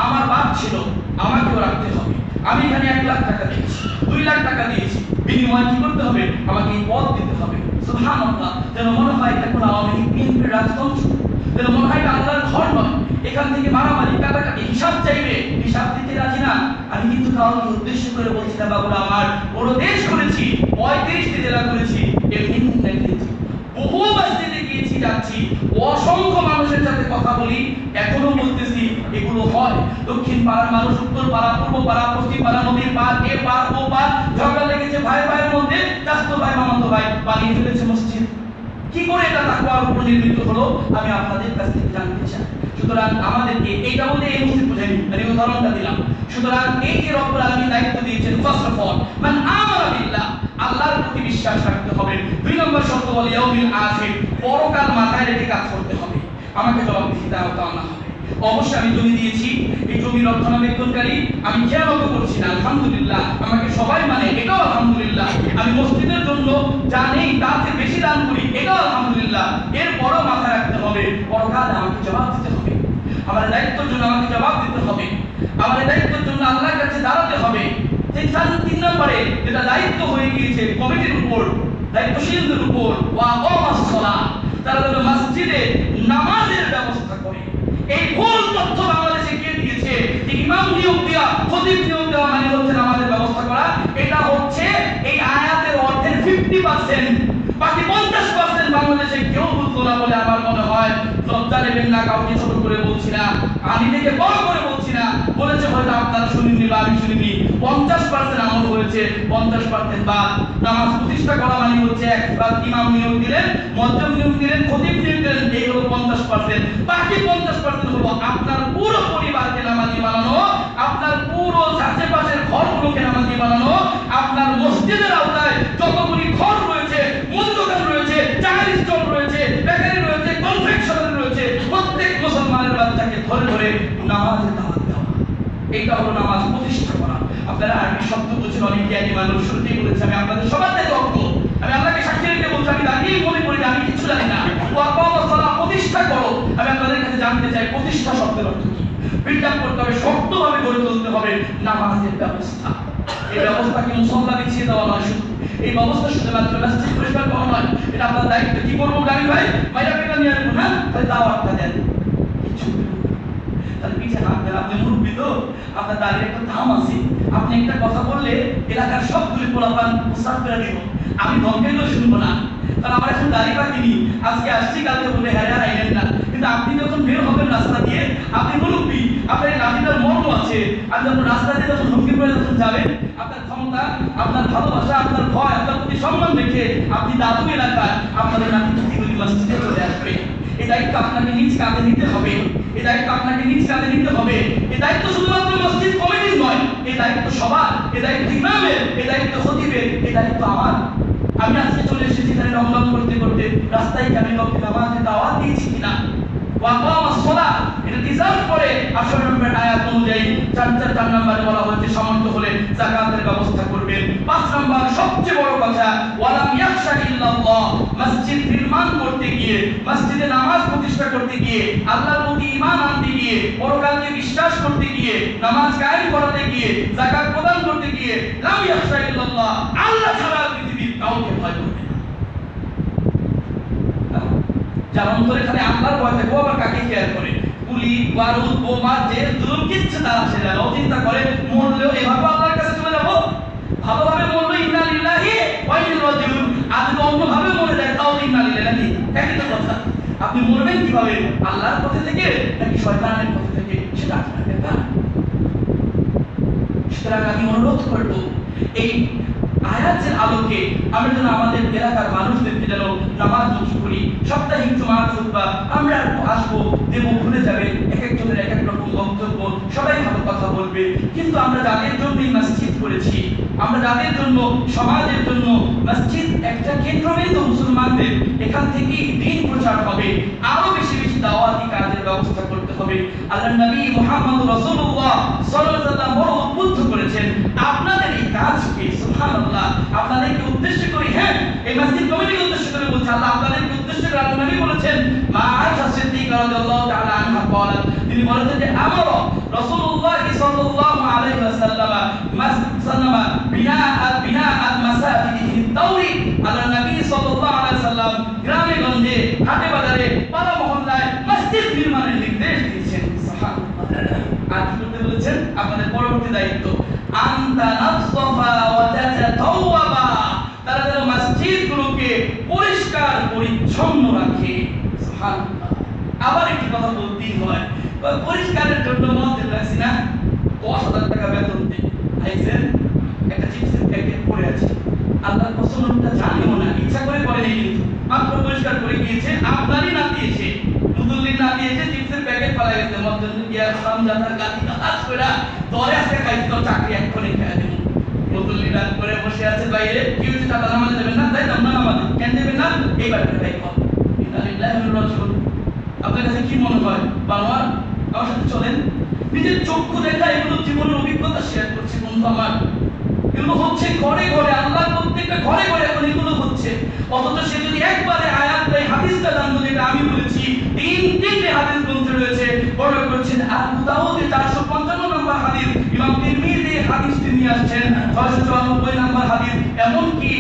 আমার বাপ ছিল আমাকেও রাখতে হবে, আমি এখানে 1 লাখ টাকা দিয়েছি, 2 লাখ টাকা দিয়েছি, বিনিময়ে কি করতে হবে? আমাকে এই পদ দিতে হবে। সুবহানাল্লাহ, যেন মনে হয় এটা কোনো আওয়ামী লীগ বিএনপির রাজতন্ত্র, যেন মনে হয় এটা আল্লাহর ঘর নয়। এখান থেকে মারামারি কাটাকাটি হিসাব চাইবে, হিসাব দিতে রাজি না। আমি কিন্তু কাউকে উদ্দেশ্য করে বলছি না বাবুরা আমার, বড় দেশ করেছি, 35টি জেলা করেছি, এমনি কিন্তু বহু মসজিদে গিয়েছি, যাচ্ছি, অসংখ্য মানুষের সাথে কথা বলি, এখনো বলতেছি এগুলো হয়। দক্ষিণ পাড়ার মানুষ, উত্তর পাড়া, পূর্ব পাড়া, পশ্চিম পাড়া, নদীর পাড়, এ পাড় ও পাড়, ঝগড়া লেগেছে ভাই ভাইয়ের মধ্যে, চাচাতো ভাই মামাতো ভাই বানিয়ে ফেলেছে মসজিদ। কি করে এটা তাকওয়ার উপর নির্মিত হলো আমি আপনাদের কাছ থেকে জানতে চাই। সুতরাং আমাদেরকে এইটা বলে এই মসজিদ বুঝাইনি, আমি উদাহরণটা দিলাম। সুতরাং এই যে রব্বুল আলামিন দায়িত্ব দিয়েছেন, ফার্স্ট অফ অল মান আমানা বিল্লাহ, আল্লাহর প্রতি বিশ্বাস রাখতে হবে। 2 নম্বর শর্ত হলো ইয়াউমিল আখির, পরকাল মাথায় রেখে কাজ করতে হবে। আমাকে জবাবদিহিতা করতে হবে। অবশ্যই আমি জমি দিয়েছি, এই জমি রক্ষণাবেক্ষণকারী আমি খেয়ালত করছি না, আলহামদুলিল্লাহ, আমাকে সবাই মানে, এটাও আলহামদুলিল্লাহ। আমি মসজিদের জন্য যা নেই তাতে বেশি দান করি, এটাও আলহামদুলিল্লাহ। এরপরও মাথায় রাখতে হবে পরকালে আমাকে জবাব দিতে হবে, আমার দায়িত্বের জন্য আমাকে জবাব দিতে হবে, আমার দায়িত্বের জন্য আল্লাহর কাছে দাঁড়াতে হবে। 3 নম্বরে যেটা দায়িত্ব হয়ে গিয়েছে কমিটির উপর, দায়িত্বশীলদের উপর, ওয়া আকামাস সালাহ, তারা যেন মসজিদে নামাজের ব্যবস্থা করে। এই ভুল তথ্য বাংলাদেশে কে দিয়েছে? ইমাম নিয়োগ দেওয়া, খতিব নিয়োগ দেওয়া মানে হচ্ছে নামাজের ব্যবস্থা করা। এটা হচ্ছে এই আয়াতের অর্থের 50%। বাকি 50% বাংলাদেশে কেউ বুঝলো না বলে আমার মনে হয়। লজ্জা নেবেন না, কাউকে ছোট করে বলছি না, আমি থেকে বড় করে বলছি না, বলেছে হয়তো আপনারা শুনিনি বা আমি শুনিনি। 50% আমল হয়েছে, 50% বাদ। নামাজ প্রতিষ্ঠা করা মানে হচ্ছে 1 ইমাম নিয়োগ দিলেন, মুয়াজ্জিন নিয়োগ দিলেন, খতিব নিয়োগ দিলেন, এই হলো 50%। বাকি 50% হলো আপনার পুরো পরিবারকে নামাজি বানানো, আপনার পুরো আশেপাশের ঘরগুলোকে নামাজি বানানো, আপনার মসজিদের আওতায় যতগুলি ঘর রয়েছে, মুদি দোকান রয়েছে, চায়ের স্টল রয়েছে, বেকারি রয়েছে, কনফেকশনারি রয়েছে, প্রত্যেক মুসলমানের বাচ্চাকে ধরে ধরে নামাজে দাওয়াত দেওয়া, এইটা হলো নামাজ প্রতিষ্ঠা করা। আপনারা আরবি শব্দ বুঝেন, অনেক জ্ঞানী মানুষ শুরুতেই বলেছে আমি আপনাদের সবার থেকে অজ্ঞ, আমি আল্লাহকে সাক্ষী রেখে বলছি আমি দাঁড়িয়েই মনে করি যে আমি কিছু জানি না। প্রতিষ্ঠা করো, আমি আপনাদের কাছে জানতে চাই প্রতিষ্ঠা শব্দের অর্থ কি? বিল্ড আপ করতে হবে, শক্তভাবে গড়ে তুলতে হবে নামাজের ব্যবস্থা। এই ব্যবস্থাকে মুসল্লা বিছিয়ে দেওয়া নয়, শুধু এই ব্যবস্থা শুধুমাত্র মসজিদ পরিষ্কার করা নয়, এটা আপনার দায়িত্ব। কি করবো গাড়ি ভাই মাইরা পেটা নিয়ে আসবো না, তাহলে দাওয়াতটা দেন, কিছু তাহলে পিছিয়ে হাত দেন। আপনি মুরব্বী তো, আপনার দাঁড়িয়ে একটা দাম আছে, আপনি একটা কথা বললে এলাকার সবগুলি পোলাপান প্রস্তাব করে দিব, আমি ধমকাইলেও শুনবো না, কারণ আমার এখন দাঁড়িয়ে পাকিনি, আজকে আসছি কালকে বলে হ্যাঁ আর আইলেন না। কিন্তু আপনি যখন বের হবেন রাস্তা দিয়ে, আপনি মুরব্বী, আপনার এই লাঠিটার মর্ম আছে, আপনি যখন রাস্তা দিয়ে যখন হুমকি করে যখন যাবেন, আপনার ক্ষমতা, আপনার ভালোবাসা, আপনার ভয়, আপনার প্রতি সম্মান রেখে আপনি দাদু এলাকায় আপনাদের নাতি পুতিগুলি মসজিদে চলে আসবে। এই দায়িত্ব আপনাকে নিজ কাঁধে নিতে হবে, এই দায়িত্ব আপনাকে নিজ কাঁধে নিতে হবে। এই দায়িত্ব শুধুমাত্র মসজিদ কমিটির নয়, এই দায়িত্ব সবার, এই দায়িত্ব ইমামের, এই দায়িত্ব খতিবের, এই দায়িত্ব আমার। আমি আজকে চলে এসেছি এখানে রমজান করতে করতে, রাস্তায় কি আমি লোককে নামাজে দাওয়াত দিয়েছি কিনা? ওয়াকামাস সালাহ, এটা ডিজার্ভ করে 18 নম্বর আয়াত অনুযায়ী 4 নম্বরে বলা হয়েছে সামর্থ্য হলে যাকাতের ব্যবস্থা করবেন। 5 নম্বর সবচেয়ে বড় কথা, ওয়ালাম ইয়াখশা ইল্লাল্লাহ, মসজিদ নির্মাণ করতে গিয়ে, মসজিদে নামাজ প্রতিষ্ঠা করতে গিয়ে, আল্লাহর প্রতি ঈমান আনতে গিয়ে, পরকালকে বিশ্বাস করতে গিয়ে, নামাজ কায়েম করাতে গিয়ে, যাকাত প্রদান করতে গিয়ে, লাম ইয়াখশা ইল্লাল্লাহ, আল্লাহ ছাড়া পৃথিবীর কাউকে ভয় করবে না। যার অন্তরে খালি আল্লাহর ভয় থাকে, ও আবার কাকে কেয়ার করে? গুলি, বারুদ, বোমা, জেল, জুলুম কিচ্ছু তারা ছেড়ে না। ও চিন্তা করে মরলেও এভাবে আল্লাহর কাছে চলে যাবো, ভালোভাবে মরলো ইন্না লিল্লাহি ওয়া ইন্না ইলাইহি রাজিউন, আর যদি অন্যভাবে মরে যায় তাও ইন্না লিল্লাহি নাকি? একই তো কথা। আপনি মরবেন কিভাবে? আল্লাহর পথে থেকে নাকি শয়তানের পথে থেকে, সেটা আপনার ব্যাপার। সুতরাং আমি অনুরোধ করবো এই আয়াতের আলোকে আমরা যেন আমাদের এলাকার মানুষদেরকে যেন নামাজমুখী করি। সাপ্তাহিক জুমার খুতবা আমরা আসবো, দেবো, ভুলে যাবে, এক একজনের এক এক রকম বক্তব্য, সবাই ভালো কথা বলবে, কিন্তু আমরা যাদের জন্যই মসজিদ করেছি আমরা যাদের জন্য, সমাজের জন্য মসজিদ একটা কেন্দ্রবিন্দু মুসলমানদের, এখান থেকেই দ্বীন প্রচার হবে, আরো বেশি বেশি দাওয়াতি কাজের ব্যবস্থা করতে হবে। আল্লাহর নবী মুহাম্মদ রাসূলুল্লাহ সাল্লাল্লাহু আলাইহি ওয়াসাল্লাম বড় উদ্বুদ্ধ করেছেন আপনাদের এই কাজকে, সুবহানাল্লাহ, আপনাদেরকে উদ্দেশ্য করে, হ্যাঁ এই মসজিদ কমিটিকে উদ্দেশ্য করে বলছে আল্লাহ, আপনাদেরকে উদ্দেশ্য করে আল্লাহর নবী বলেছেন, মা আয়েশা সিদ্দিকা রাদিয়াল্লাহু তাআলা আনহা বলেন, তিনি বলেছেন যে আমার রাসূলুল্লাহ সাল্লাল্লাহু আলাইহি ওয়াসাল্লাম মাসসানামা বিনাআত মাসাজিদি ফি দাওরি, আল্লাহর নবী সাল্লাল্লাহু আলাইহি ওয়াসাল্লাম গ্রামে গঞ্জে, হাটে বাজারে, পাড়া মহল্লায় মসজিদ নির্মাণের নির্দেশ দিয়েছেন। সুবহানাল্লাহ। আর কি করতে বলেছেন? আপনাদের পরবর্তী দায়িত্ব আনতা নাসফা ওয়া তাতাওয়াবা, তারা যেন মসজিদগুলোকে পরিষ্কার পরিচ্ছন্ন রাখে। সুবহানাল্লাহ। আবার একটি কথা বলতেই হয়, পরিষ্কারের জন্য মসজিদ রাখছি না, 10,000 টাকা বেতন দেয়, আইছেন একটা চিপসের প্যাকেট পড়ে আছে, আল্লাহর পছন্দটা জানিও না, ইচ্ছা করে করেনি, কিন্তু মাত্র পরিষ্কার করে গিয়েছে, আপনারই না দিয়েছে, মুদুল্লির না দিয়েছে, চিপসের প্যাকেট ফেলা গেছে, মসজিদ গিয়া সামজাদার গাতি কাজ কইরা দরে আজকে খাইছি, তো চাকরি এক্ষুনি খেয়ে দেব। মুদুল্লি রাত করে বসে আছে বাইরে, কি হচ্ছে, টাকা নামাজে দেবেন না, যাইতাম না নামাজে, কেন দেবেন না, এই ব্যাপারে তাই কর। ইন্নালিল্লাহি ওয়া ইন্না ইলাইহি রাজিউন। আপনার কাছে কি মনে হয় বাবা, আমার সাথে চলেন, নিজের চক্ষু দেখা এগুলো জীবনের অভিজ্ঞতা শেয়ার করছি বন্ধু আমার, এগুলো হচ্ছে ঘরে ঘরে, আল্লাহর প্রত্যেকটা ঘরে ঘরে এখন এগুলো হচ্ছে। অথচ সে যদি একবারে আয়াতটা হাদিসটা জানতো, যেটা আমি বলেছি, তিনটে হাদিস গ্রন্থে রয়েছে, বর্ণনা করেছেন আবু দাউদে 455 নম্বর হাদিস, ইমাম তিরমিজি হাদিসটি নিয়ে আসছেন 694 নম্বর হাদিস, এমনকি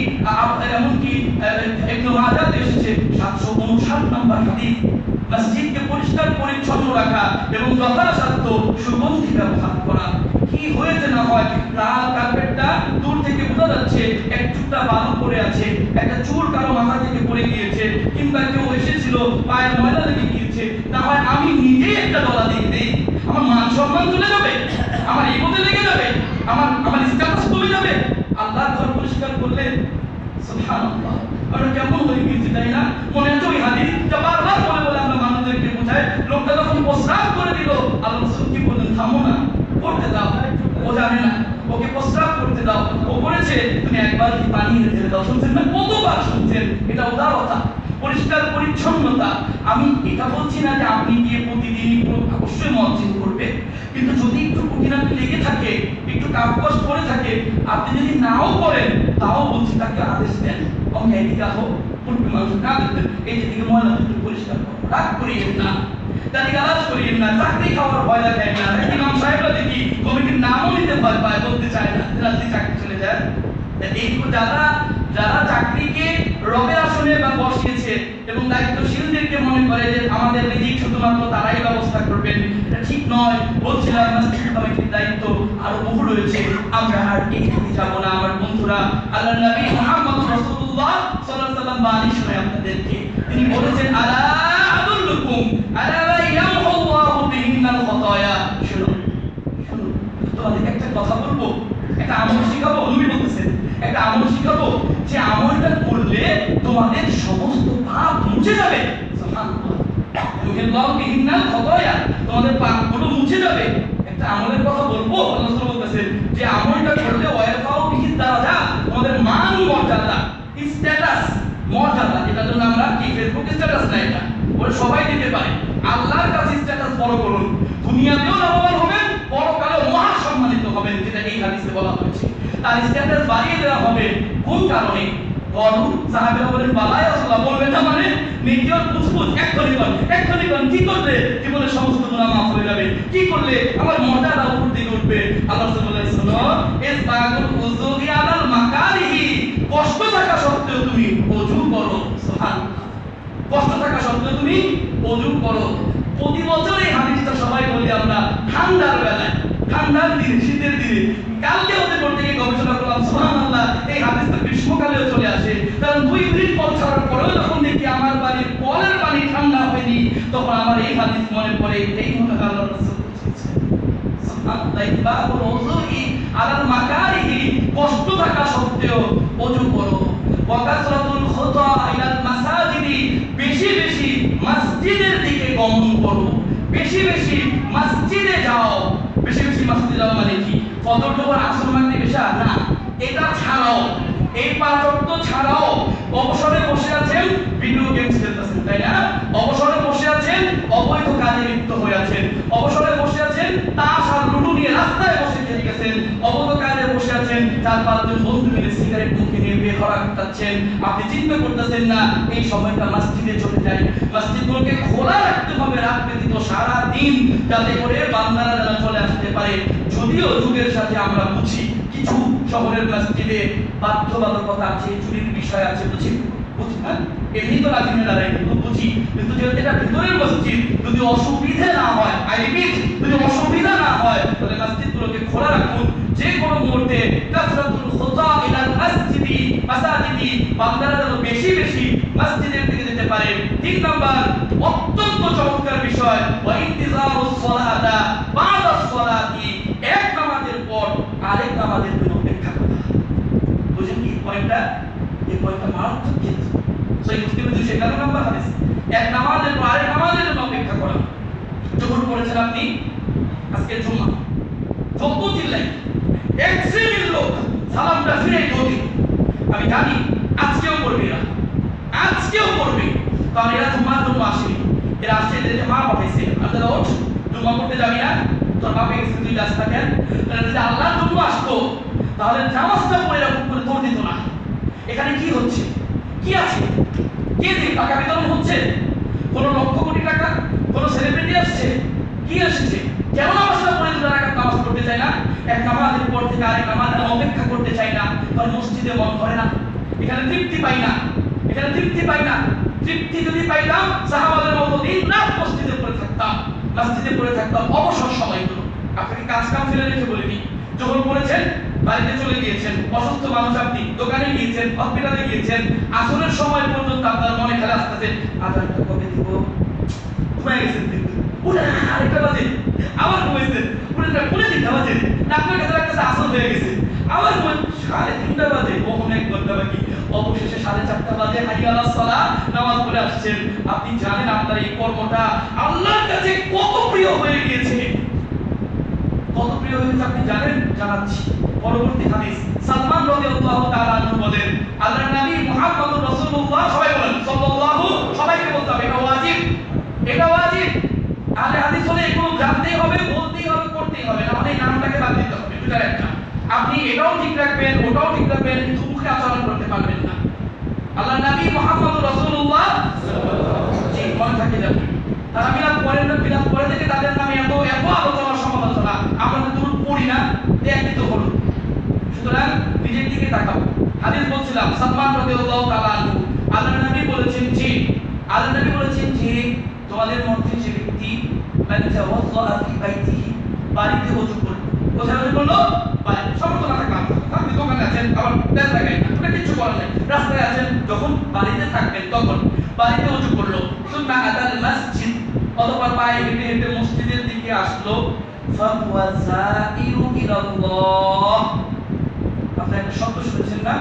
ইবনে মাজাহতে এসেছে 759 নম্বর হাদিস। মসজিদকে পরিষ্কার পরিচ্ছন্ন রাখা এবং যথাসাধ্য সুগন্ধি ব্যবহার করা। কি হয়েছে না হয়, লাল কার্পেটটা দূর থেকে বোঝা যাচ্ছে এক টুকরা বালু পড়ে আছে, একটা চুল কারো মাথা থেকে পড়ে গিয়েছে, কিংবা কেউ এসেছিল পায়ের ময়লা লেগে গিয়েছে, না হয় আমি নিজেই একটা গলা দিয়ে দেই, আমার মান সম্মান চলে যাবে, আমার ইগোতে লেগে যাবে, আমার স্ট্যাটাস কমে যাবে। আল্লাহর ঘর পরিষ্কার করলে সুবহানাল্লাহ, আমরা কেমন হয়ে গিয়েছি তাই না? মনে আছে ওই হাদিসটা বারবার বলে বলে আমরা মানুষদেরকে বোঝাই, লোকটা যখন প্রস্রাব করে দিল, আল্লাহ রাসূল কি বললেন, থামো না, করতে দাও, ও জানে না, ওকে প্রস্রাব করতে দাও, ও করেছে, তুমি একবার কি পানি এনে ঢেলে দাও। শুনছেন না, কতবার শুনছেন, এটা উদারতা, পরিষ্কার পরিচ্ছন্নতা। আমি এটা বলছি না যে আপনি গিয়ে প্রতিদিনই অবশ্যই মসজিদ করবে, কিন্তু যদি একটু কুকিনাটি লেগে থাকে, একটু কাপকস করে থাকে, আপনি যদি নাও করেন, তাও বলছি তাকে আদেশ দেন, আমি এদিকে হোক উঠবে, মানুষ না দেখবেন, এই যেদিকে ময়লা একটু পরিষ্কার করো, রাগ করিয়েন না, তাদের গালাজ করিয়েন না, চাকরি খাওয়ার ভয় দেখায় না। ইমাম সাহেবরা দেখি কমিটির নামও নিতে ভয় পায়, বলতে চায় না, রাত্রি চাকরি চলে যায়। এই যারা চাকরিকে রবের আসনে বা বসিয়েছে এবং দায়িত্বশীলদেরকে মনে করে যে আমাদের রিজিক শুধুমাত্র তারাই ব্যবস্থা করবেন, এটা ঠিক নয়। বলছিলাম মসজিদ কমিটির দায়িত্ব আরো বহু রয়েছে, আমরা আর এই দিকে যাব না। আমার বন্ধুরা, আল্লাহর নবী মুহাম্মদ রাসূলুল্লাহ সাল্লাল্লাহু আলাইহি ওয়াসাল্লাম বাণী শোনায় আপনাদেরকে, তিনি বলেছেন আলা আদুল্লুকুম আলা মা ইয়ামহুল্লাহু বিহিন্নাল খাতায়া। শুনুন শুনুন, তোমাদের একটা কথা বলবো, একটা আমল শিখাবো, নবী বলতেছেন একটা আমল শিখাবো, যে আমলটা করলে তোমাদের সমস্ত পাপ মুছে যাবে। সুবহানাল্লাহ, ইউহিল্লাহু বিহিন্নাল খাতায়া, তোমাদের পাপগুলো মুছে যাবে। একটা আমলের কথা বলবো, আল্লাহ রাসূল বলতেছেন যে আমলটা করলে ওয়ারফাউ বিহি দারাজা, তোমাদের মান মর্যাদা, স্ট্যাটাস মর্যাদা, যেটার জন্য আমরা কি ফেসবুকে স্ট্যাটাস না, এটা ওরা সবাই দিতে পারে, আল্লাহর কাছে স্ট্যাটাস বড় করুন, দুনিয়াতেও লাভবান হবেন, পরকালেও মহা সম্মানিত হবেন, যেটা এই হাদিসে বলা হয়েছে। তার স্ট্যাটাস বাড়িয়ে দেওয়া হবে কোন কারণে? বলু সাহাবীরা বলেন বালায় রাসূলুল্লাহ, বলবেন না মানে নেকিয়ত পুছপুছ এক্ষুনি কোন কি করলে জীবনের সমস্ত গুনাহ মাফ হয়ে যাবে, কি করলে আমার মর্যাদা উপর দিকে উঠবে। আল্লাহ রাসূল বলেন শুনো, ইসবাগুল উযুরি আলাল মাকারিহি, কষ্ট থাকা সত্ত্বেও তুমি ওযু করো। সুবহানাল্লাহ, কষ্ট থাকা সত্ত্বেও তুমি ওযু করো। প্রতি বছর এই হাদিসটা সবাই বলি আমরা, ঠান্ডার বেলায়, ঠান্ডার দিনে, শীতের দিনে। কালকে ওদের করতে গিয়ে গবেষণা করলাম, সুবহানাল্লাহ, এই হাদিসটা গ্রীষ্মকালেও চলে আসে, কারণ 2 মিনিট কল ছাড়ার পরেও যখন দেখি আমার বাড়ির কলের পানি ঠান্ডা হয়নি, তখন আমার এই হাদিস মনে পড়ে, এই মতো আল্লাহর রাসূল বলেছেন সুবহানাল্লাহ, ইসবাগুল উযুরি আলাল মাকারিহি, কষ্ট থাকা সত্ত্বেও ওযু করো। ওয়া কাসরাতুল খুতা ইলাল মাসাজিদি, বেশি বেশি মসজিদের দিকে গমন করো, বেশি বেশি মসজিদে যাও। বেশি বেশি মসজিদে যাও মানে কি? ফজর জোহর আসর মাগরিব এশা না, এটা ছাড়াও, এই 5 ওয়াক্ত ছাড়াও অবসরে বসে আছেন, ভিডিও গেমস খেলতেছেন, তাই না? অবসরে বসে আছেন, অবৈধ কাজে লিপ্ত হয়ে আছেন। অবসরে বসে আছেন, তাস আর লুডু নিয়ে রাস্তায় বসে খেলে গেছেন। অবৈধ কাজে বসে আছেন, 4-5 জন বন্ধু মিলে সিগারেট মুখে নিয়ে বের হওয়া করতেছেন। আপনি চিন্তা করতেছেন না এই সময়টা মসজিদে চলে যায়, মসজিদগুলোকে খোলা রাখতে হবে রাত ব্যতীত সারা দিন, যাতে করে বান্দারা যেন চলে আসতে পারে। যদিও যুগের সাথে আমরা বুঝি কিছু শহরের মসজিদে বাধ্যবাধকতা আছে, চুরির বিষয় আছে, বুঝি না? এমনি তো রাজি না দাঁড়াই, কিন্তু বুঝি। কিন্তু যেহেতু এটা ভিতরের মসজিদ, যদি অসুবিধা না হয়, আই রিপিট, যদি অসুবিধা না হয়, তাহলে মসজিদগুলোকে খোলা রাখুন। যে কোনো মুহূর্তে কাসরাতুল খুতা ইলাল মাসাজিদি, বান্দারা যেন বেশি বেশি মসজিদের দিকে যেতে পারে। 3 নাম্বার অত্যন্ত চমৎকার বিষয়, ওয়া ইন্তিজারুস সালাতা বাদাস সালাতি, এক নামাজের পর আরেক নামাজের জন্য অপেক্ষা করা। বুঝেন কি পয়েন্টটা? এই পয়েন্টটা মারাত্মক কিন্তু সহিহ মুসলিমে 211 নম্বর হাদিস, এক নামাজের পর আরেক নামাজের জন্য অপেক্ষা করা। যখন পড়েছেন আপনি আজকে জুমা, যত চিল্লাই এক শ্রেণীর লোক সালামটা ফিরে দিই, আমি জানি আজকেও পড়বে না, আজকেও পড়বে, কারণ এরা জুমার জন্য আসেনি, এরা আসছে যে মা পাঠাইছে, আপনারা ওঠ জুমা পড়তে যাবি না, তোর বাপে গেছে তুই যাস না কেন? যদি আল্লাহর জন্য আসতো তাহলে নামাজটা পড়ে এরকম করে দৌড় দিত না। এখানে কি হচ্ছে, কি আছে, কে দিয়ে টাকা বিতরণ হচ্ছে? কোনো লক্ষ কোটি টাকা, কোনো সেলিব্রিটি আসছে, কি আসছে? কেন নামাজটা পড়ে 2 রাকাত নামাজ পড়তে চাই না? এক নামাজের পর থেকে আরেক নামাজের অপেক্ষা করতে চাই না, কারণ মসজিদে মন করে না, এখানে তৃপ্তি পাই না, এখানে তৃপ্তি পাই না। তৃপ্তি যদি পাইতাম সাহাবাদের মতো দিন রাত মসজিদে পড়ে থাকতাম, মসজিদে পড়ে থাকতাম অবসর সময়গুলো। আপনাকে কাজ কাম ফেলে রেখে বলিনি, যখন পড়েছেন বাড়িতে চলে গিয়েছেন, অসুস্থ মানুষ আপনি, দোকানে গিয়েছেন, হসপিটালে গিয়েছেন, আসরের সময় পর্যন্ত আপনার মনে খেলে আসতেছে আজানটা কবে দিব, ঘুমায় গেছেন, কিন্তু উঠে আরেকটা বাজে, আবার ঘুমাইছেন, উঠে না পুনে 3টা বাজে, আপনার কাছে লাগতেছে আসর হয়ে গেছে, আবার ঘুমাই 3:30 বাজে, কখন 1 ঘন্টা বাকি, অবশেষে 4:30 বাজে হাইয়া আলাস সালাহ নামাজ পড়ে আসছেন। আপনি জানেন আপনার এই কর্মটা আল্লাহর কাছে কত প্রিয় হয়ে গিয়েছে, কত প্রিয় হয়েছে আপনি জানেন? জানাচ্ছি। পরবর্তী হাদিস, সালমান রাদিয়াল্লাহু তাআলা আনহু বলেন, আল্লাহর নবী মুহাম্মদুর রাসূলুল্লাহ, সবাই বলেন সাল্লাল্লাহু, সবাইকে বলতে হবে, এটা ওয়াজিব, এটা ওয়াজিব। আহলে হাদিস হলে এগুলো জানতেই হবে, বলতেই হবে, করতেই হবে, না মানে নামটাকে বাদ দিতে হবে, দুটার একটা। আপনি এটাও ঠিক রাখবেন, ওটাও ঠিক রাখবেন, কিন্তু মুখে আচরণ করতে পারবেন না। আল্লাহর নবী মুহাম্মদুর রাসূলুল্লাহ জি, মনে থাকে যাবে, তারা মিলাদ করেন না, মিলাদ করে থেকে তাদের নামে এত এত আলোচনা সমালোচনা, আমরা তো দূর পড়ি না, একদিন তো হলো। সুতরাং নিজের দিকে তাকাও। হাদিস বলছিলাম সালমান রাদিয়াল্লাহু তাআলা আনহু, আল্লাহর নবী বলেছেন জি, আল্লাহর নবী বলেছেন জি, তোমাদের মধ্যে যে ব্যক্তি মান তাওয়াজ্জা ফি বাইতিহি, বাড়িতে ওযু করলো, কোথায় ওযু করলো? বাড়িতে। সমস্ত না থাকলাম, আপনি দোকানে আছেন, আবার তেল লাগাই না, ওটা কিছু করার নাই, রাস্তায় আছেন, যখন বাড়িতে থাকবেন তখন বাড়িতে ওযু করলো, সুন্নাহ আদাল মসজিদ, অতঃপর পায়ে হেঁটে হেঁটে মসজিদের দিকে আসলো, ফাহুয়া যাইরু ইলাল্লাহ। আপনি একটা শব্দ শুনেছেন না,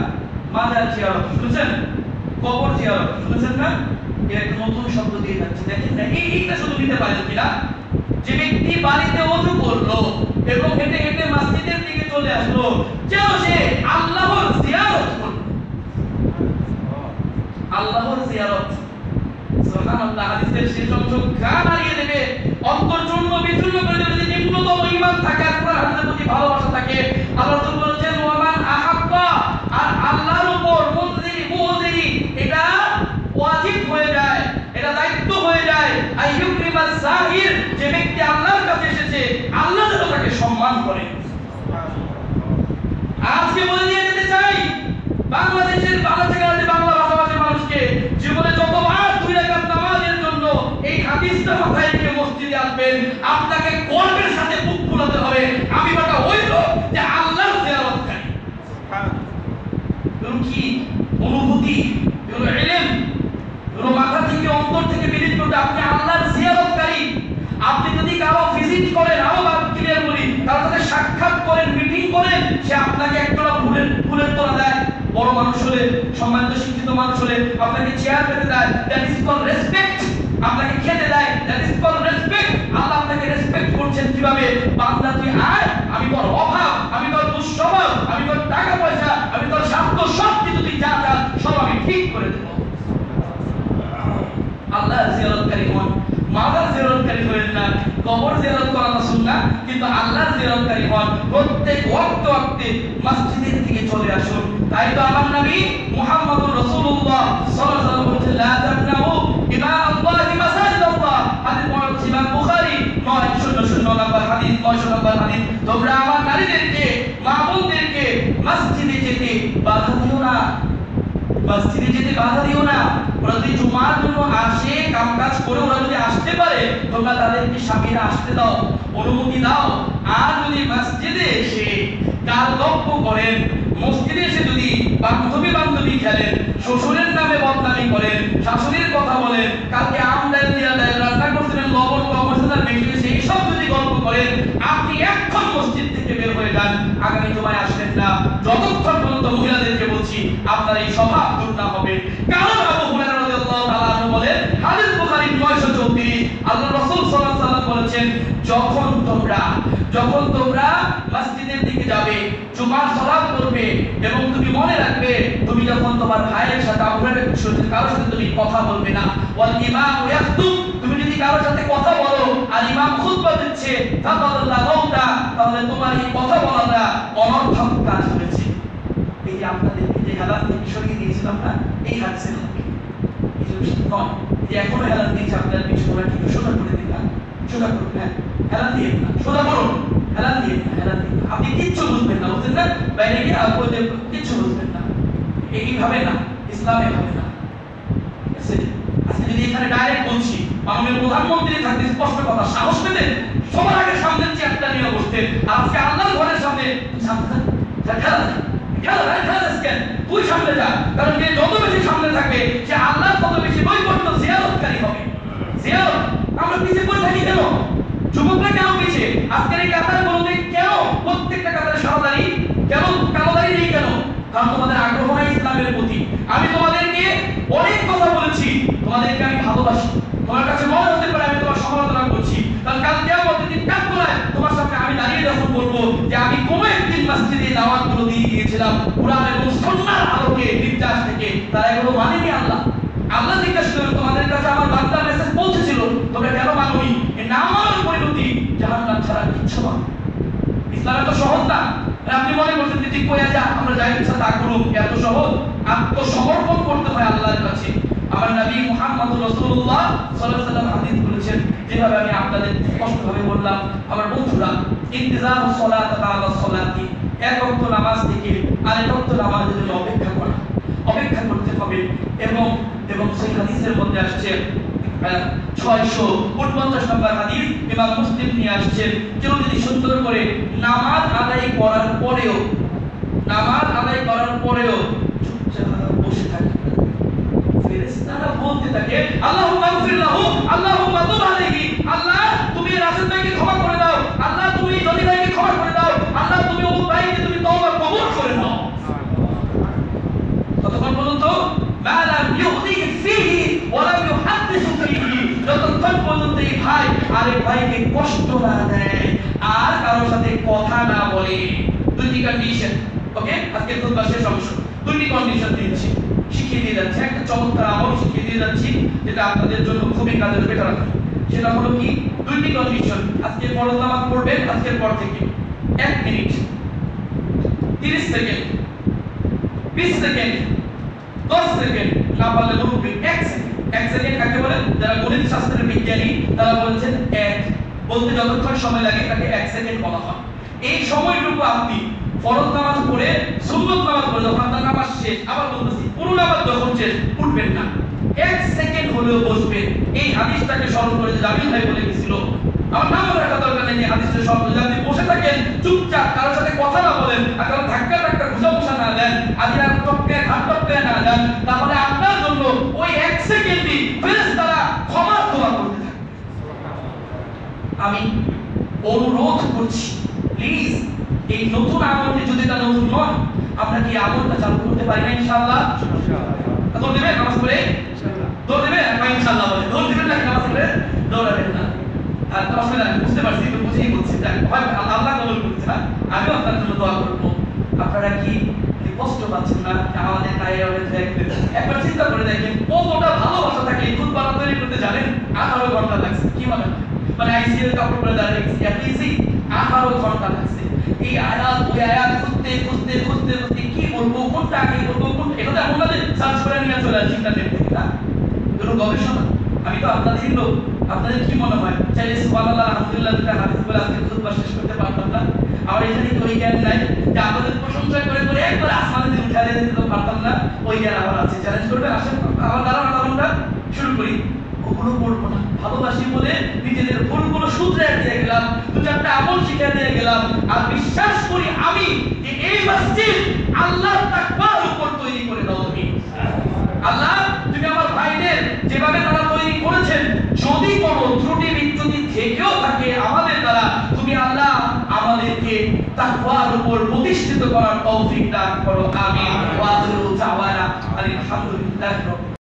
মাজার জিয়ারত শুনেছেন, কবর জিয়ারত শুনেছেন না? এর একটা নতুন শব্দ দিয়ে যাচ্ছে, দেখেন না এইটা শুধু নিতে পারেন কিনা? যে ব্যক্তি বাড়িতে ওযু করলো এবং হেঁটে হেঁটে মসজিদের দিকে চলে আসলো, যেন সে আল্লাহর জিয়ারত করলো, আল্লাহর জিয়ারত। সুবহানাল্লাহ, হাদিসের শেষ অংশ গান হারিয়ে দেবে, অন্তর চূর্ণ বিচূর্ণ করে দেবে। যদি নিম্নতম ঈমান থাকে, আল্লাহর হাদিসের প্রতি ভালোবাসা থাকে, আল্লাহ রাসূল বলেছেন ওয়ামান আহাব্বা, আর আল্লাহর উপর মুযিরি, এটা ওয়াজিব হয়ে যায়, এটা দায়িত্ব হয়ে যায়, আইয়ুকরিমাস সাহির, যে ব্যক্তি আল্লাহর কাছে এসেছে আল্লাহ যেন তাকে সম্মান করে। আজকে বলে দিয়ে যেতে চাই বাংলাদেশের বাংলা ভাষাভাষী মানুষকে, জীবনে যতবার 2 রাকাত নামাজের জন্য এই হাদিসটা মাথায় রেখে মসজিদে আসবেন, আপনাকে গর্বের সাথে বুক ফুলাতে হবে, আমি বাটা ওই লোক যে আল্লাহর জিয়ারতকারী। এগুলো কি অনুভূতি, এগুলো ইলম, এগুলো মাথা থেকে অন্তর থেকে বেরিয়ে পড়ে আপনি আল্লাহর জিয়ারতকারী। আপনি যদি কারো ভিজিট করেন, আরো ক্লিয়ার বলি, তার সাথে সাক্ষাৎ করেন, মিটিং করেন, সে আপনাকে একটা ফুলের তোলা দেয়, বড় মানুষ হলে, সম্মানিত শিক্ষিত মানুষ হলে আপনাকে চেয়ার পেতে দেয়, দ্যাট ইজ কল রেসপেক্ট। আপনাকে খেতে দেয়, দ্যাট ইজ কল রেসপেক্ট। আল্লাহ আপনাকে রেসপেক্ট করছেন কিভাবে? বান্দা তুই আয়, আমি তোর অভাব, আমি তোর দুঃস্বভাব, আমি তোর টাকা পয়সা মাজার জিয়ারতকারী হবেন না। কবর জিয়ারত করা সুন্নাহ, কিন্তু আল্লাহর জিয়ারতকারী হন। প্রত্যেক ওয়াক্তে মসজিদের দিকে চলে আসুন। তাই তো আমার নবী মুহাম্মদুর রাসূলুল্লাহ সাল্লাল্লাহু আলাইহি ওয়াসাল্লাম বলেছেন, লা তামনাউ ইমা আল্লাহি মাসাজিদাল্লাহ। হাদিস বর্ণনা ইমাম বুখারী 900 নম্বর হাদিস, 900 নম্বর হাদিস। তোমরা আমার নারীদেরকে, মা বোনদেরকে মসজিদে যেতে বাধা দিও না, মসজিদে যেতে বাধা দিও না। ওরা যদি জুমার জন্য আসে, কামকাজ করে ওরা যদি আসতে পারে, তোমরা তাদেরকে স্বামীরা আসতে দাও, অনুমতি দাও। আর যদি মসজিদে এসে কালগপ্প করেন, মসজিদে এসে যদি বান্ধবী খেলেন, শ্বশুরের নামে বদনামি করেন, শাশুড়ির কথা বলেন, কালকে আমদানি দিয়া রান্না করছিলেন, লবণ কম হয়েছে তার বেশি হয়েছে, এইসব যদি গল্প করেন, আপনি এখন মসজিদ থেকে বের হয়ে যান, আগামী জুমায় আসবেন না, যতক্ষণ পর্যন্ত মহিলাদেরকে বলছি আপনার এই স্বভাব দূর না হবে। কারণ আবু হুরায়রা রাদিয়াল্লাহু তাআলা আনহু বলেন, হাদিস বুখারী 934, আল্লাহ রাসূল সাল্লাল্লাহু আলাইহি ওয়াসাল্লাম বলেছেন, যখন তোমরা মসজিদের দিকে যাবে, জুমার সালাত করবে, এবং তুমি মনে রাখবে তুমি যখন তোমার ভাইয়ের সাথে কারোর সাথে তুমি কথা বলবে না। ওয়াল ইমাম ইয়াখতুব, তুমি যদি কারোর সাথে কথা বলো আর ইমাম খুতবা দিচ্ছে, তাহলে তোমার এই কথা বলাটা অনর্থক কাজ হয়েছে। এই যে আপনাদেরকে যে হেলান থেকে সরিয়ে দিয়েছিলাম না, এই হাদিসের এই যে নয়, যে এখনো হেলান দিয়েছে আপনার পিছনে কিন্তু সোজা করে দিলাম, সোজা করুন, হ্যাঁ হেলান দিয়ে না, সোজা করুন, হেলান দিয়ে না, হেলান দিয়ে না। আপনি কিচ্ছু বুঝবেন না, বুঝলেন না, বাইরে গিয়ে আপনি কিচ্ছু বুঝবেন না। এইভাবে না, ইসলামে হবে না। আজকে যদি এখানে ডাইরেক্ট বলছি, মাননীয় প্রধানমন্ত্রী থাকতে স্পষ্ট কথা, সাহস পেতেন সবার আগে সামনের চেয়ারটা নিয়ে বসতেন। আজকে আল্লাহর ঘরের সামনে তুই সামনে যা, কারণ যে যত বেশি সামনে থাকবে সে আল্লাহ তত বেশি নৈকট্য জিয়ারতকারী হবে। জিয়ারত আমরা পিছিয়ে পড়ে থাকি কেন? যুবকরা কেন পিছিয়ে? আজকের এই কাতার বলতে কেন প্রত্যেকটা কাতারে সাদারি কেন, কালোদারি নেই কেন? কারণ তোমাদের আগ্রহ নাই ইসলামের প্রতি। আমি তোমাদেরকে অনেক কথা বলেছি, তোমাদেরকে আমি ভালোবাসি, তোমার কাছে মনে হতে পারে আমি তোমার সমালোচনা করছি, কারণ কাল কিয়ামতের দিন কাঠগড়ায় তোমার সামনে আমি দাঁড়িয়ে যখন বলবো যে আমি কোনো একদিন মসজিদে দাওয়াতগুলো দিয়ে গিয়েছিলাম কুরআন এবং সুন্নাহর আলোকে, নির্যাস থেকে, তারা এগুলো মানেনি। আল্লাহ জিজ্ঞাসা করবেন, তোমাদের কাছে আমার বার্তা মেসেজ পৌঁছেছিল, তোমরা কেন মানোনি? এই না মানার পরিণতি জাহান্নাম ছাড়া কিচ্ছু না। ইসলাম এত সহজ না। আপনি মনে করছেন যে ঠিক হয়ে যা, আমরা যাই ইচ্ছা তা করুন, এত সহজ? আত্মসমর্পণ করতে হয় আল্লাহর কাছে। আমার নবী মুহাম্মদুর রাসূলুল্লাহ সাল্লাল্লাহু আলাইহি ওয়াসাল্লাম হাদিস বলেছেন, যেভাবে আমি আপনাদের স্পষ্টভাবে বললাম, আমার বন্ধুরা, ইন্তিজারুস সালাত বা'দা সালাতি, এক ওয়াক্ত নামাজ থেকে আরেক ওয়াক্ত নামাজের জন্য অপেক্ষা করতে হবে। এবং সেই হাদিসের মধ্যে আসছে 649 নম্বর হাদিস, ইমাম মুসলিম নিয়ে আসছেন, কেউ যদি সুন্দর করে নামাজ আদায় করার পরেও চুপচাপ বসে থাকে, ফেরেশতারা বলতে থাকে, আল্লাহুম্মা গফির লাহু, আল্লাহুম্মা তুব আলাইহি, আল্লাহ তুমি রাসূল ভাইকে ক্ষমা করে দাও, আল্লাহ তুমি জনি ভাইকে ক্ষমা করে দাও, আল্লাহ তুমি ওই ভাইকে তুমি তওবা কবুল করে নাও। ততক্ষণ পর্যন্ত মা লাম ইউদিহি ফিহি ওয়া লাম ইউহাদ্দিসু ফিহি, যতক্ষণ পর্যন্ত এই ভাই আরেক ভাইকে কষ্ট না দেয় আর কারোর সাথে কথা না বলে। দুইটি কন্ডিশন, ওকে? আজকে খুতবা শেষ অংশ, দুইটি কন্ডিশন দিচ্ছি, শিখিয়ে দিয়ে যাচ্ছি, একটা চমৎকার আমল শিখিয়ে দিয়ে যাচ্ছি, যেটা আপনাদের জন্য খুবই কাজে দেবে। সেটা হলো কি? দুইটি কন্ডিশন। আজকে ফরজ নামাজ পড়বেন, আজকের পর থেকে 1 মিনিট 30 সেকেন্ড 20 সেকেন্ড 10 সেকেন্ড, না পারলে মুরব্বি 1 সেকেন্ড। 1 সেকেন্ড কাকে বলে? যারা গণিত শাস্ত্রের বিজ্ঞানী তারা বলেছেন 1 বলতে যতক্ষণ সময় লাগে তাকে 1 সেকেন্ড বলা হয়। এই সময়টুকু আপনি ফরজ নামাজ পড়ে, সুন্নত নামাজ পড়ে যখন আপনার নামাজ শেষ, আবার বলতেছি পুরো নামাজ যখন শেষ, উঠবেন না, 1 সেকেন্ড হলেও বসবেন। এই হাদিসটাকে স্মরণ করে জামিল ভাই বলে গেছিল, আমার নাম রাখা দরকার নেই, হাদিসটা স্মরণ করে আপনি বসে থাকেন চুপচাপ, কারোর সাথে কথা না বলেন, আর কারো ধাক্কা ঘুষা না দেন, আদি আর ঘাট টপকে না দেন, তাহলে আপনার জন্য ওই 1 সেকেন্ডই ফেরেশতারা ক্ষমা দোয়া করতে থাকবে। আমি অনুরোধ করছি, প্লিজ এই নতুন আমলটি, যদি এটা নতুন নয়, আমরা কি আমলটা চালু করতে পারি না? ইনশাআল্লাহ দৌড় দেবেন নামাজ পড়ে, দৌড় দেবেন ইনশাআল্লাহ, বলে দৌড় দেবেন না, নামাজ পড়ে দৌড়াবেন না। আর তো আসলে বুঝতে পারছি, তো বুঝেই বলছি, আল্লাহ কবুল করছে না, আমিও আপনার জন্য দোয়া করবো। আপনারা কি কষ্ট পাচ্ছেন না? আমাদের গায়ে একবার চিন্তা করে দেখেন কতটা ভালোবাসা থাকে খুতবা তৈরি করতে করতে জানেন 18 ঘন্টা লাগছে। কি মনে হয় মানে আইসিইউ কাপড় পরে দাঁড়িয়ে গেছি এত ইজি? 18 ঘন্টা লাগছে। এই আয়াত ওই আয়াত খুঁজতে খুঁজতে খুঁজতে খুঁজতে কি বলবো, কোনটা আগে বলবো, কোনটা এটা তো এমন না যে সার্চ করে নিয়ে চলে আসি ইন্টারনেট থেকে, না কোনো গবেষণা। আমি তো আপনাদের লোক, আপনাদের কি মনে হয় চাইলে সুবহানাল্লাহ আলহামদুলিল্লাহ দুটা হাদিস বলে আজকে খুতবা শেষ করতে পারতাম না? আমার এখানে তো ওই জ্ঞান নাই যে আপনাদের প্রশংসা করে করে একবার আসমানে দিয়ে উঠা দিতে তো পারতাম না। ওই জ্ঞান আমার আছে। চ্যালেঞ্জ করবে, আসেন আমার দ্বারা আন্দোলনটা শুরু করি। ওগুলো পড়বো না, ভালোবাসি বলে নিজেদের ভুলগুলো শুধরে দিয়ে গেলাম, দু চারটা আমল শিখে দিয়ে গেলাম। আর বিশ্বাস করি আমি যে এই মসজিদ আল্লাহর তাকওয়ার উপর তৈরি করে দাও তুমি। আল্লাহ তুমি আমার ভাইদের যেভাবে তারা তৈরি করেছেন, যদি কোনো ত্রুটি বিচ্যুতি থেকেও থাকে আমাদের দ্বারা, তুমি আল্লাহ আমাদেরকে তাকওয়ার উপর প্রতিষ্ঠিত করার তৌফিক দান করো। আমিন। ওয়া আখিরু দাওয়ানা আলহামদুলিল্লাহি।